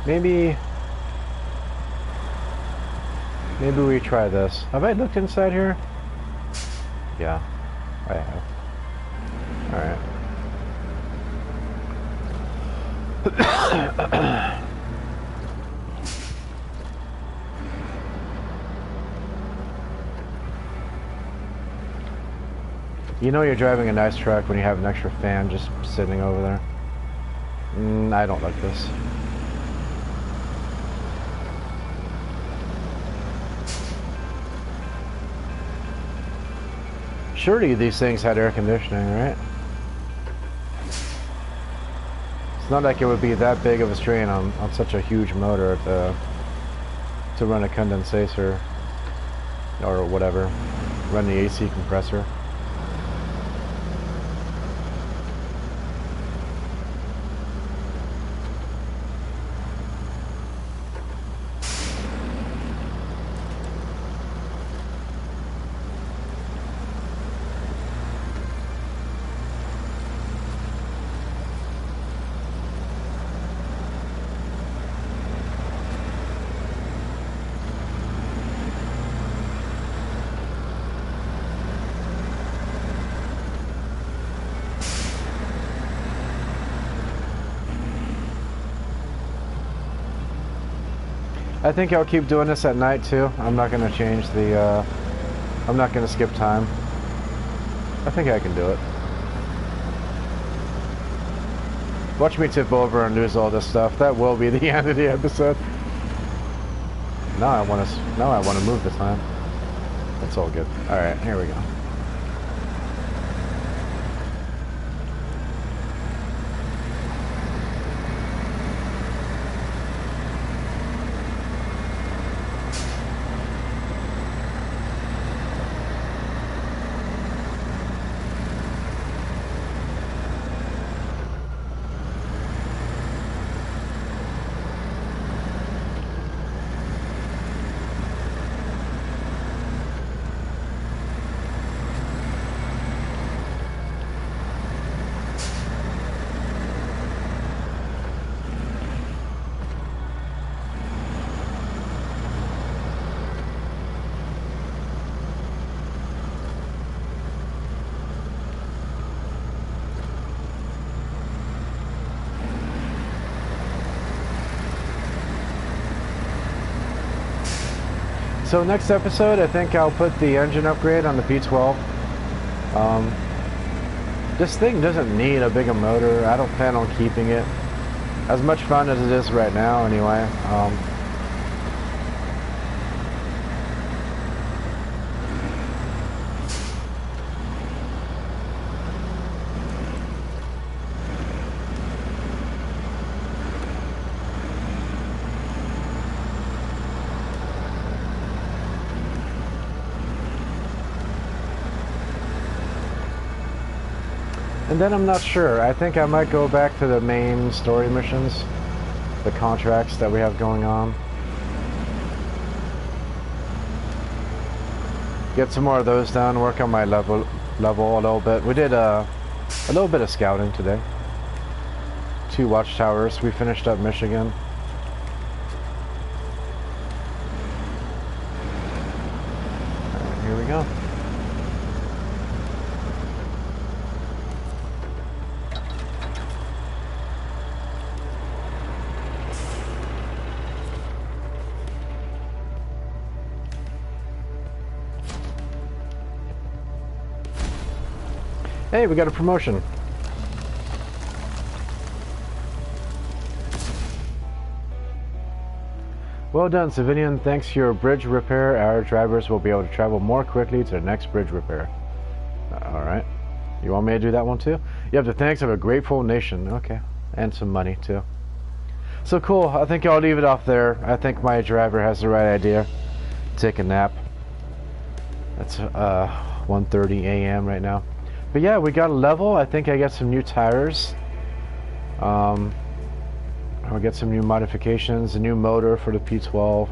Maybe we try this. Have I looked inside here? Yeah, I have. Alright. You know you're driving a nice truck when you have an extra fan just sitting over there. I don't like this. Surely these things had air conditioning, right? It's not like it would be that big of a strain on such a huge motor to run a condensator or whatever, run the AC compressor. I think I'll keep doing this at night too. I'm not going to change the I'm not gonna skip time. I think I can do it. Watch me tip over and lose all this stuff. That will be the end of the episode. Now I want to move the time. That's all good. All right, here we go. So next episode, I think I'll put the engine upgrade on the P12. This thing doesn't need a bigger motor. I don't plan on keeping it. As much fun as it is right now, anyway. And then I'm not sure. I think I might go back to the main story missions, the contracts that we have going on. Get some more of those done, work on my level a little bit. We did a little bit of scouting today. 2 watchtowers. We finished up Michigan. Alright, here we go. Hey, we got a promotion. Well done, Civilian. Thanks to your bridge repair, our drivers will be able to travel more quickly to the next bridge repair. Alright. You want me to do that one too? You have the thanks of a grateful nation. Okay. And some money too. So cool. I think I'll leave it off there. I think my driver has the right idea. Take a nap. It's 1:30 a.m. right now. But yeah, we got a level. I think I got some new tires. I'll get some new modifications, a new motor for the P12.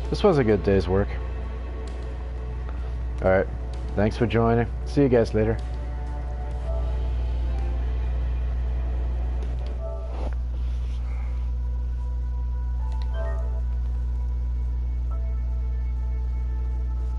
This was a good day's work. Alright, thanks for joining. See you guys later.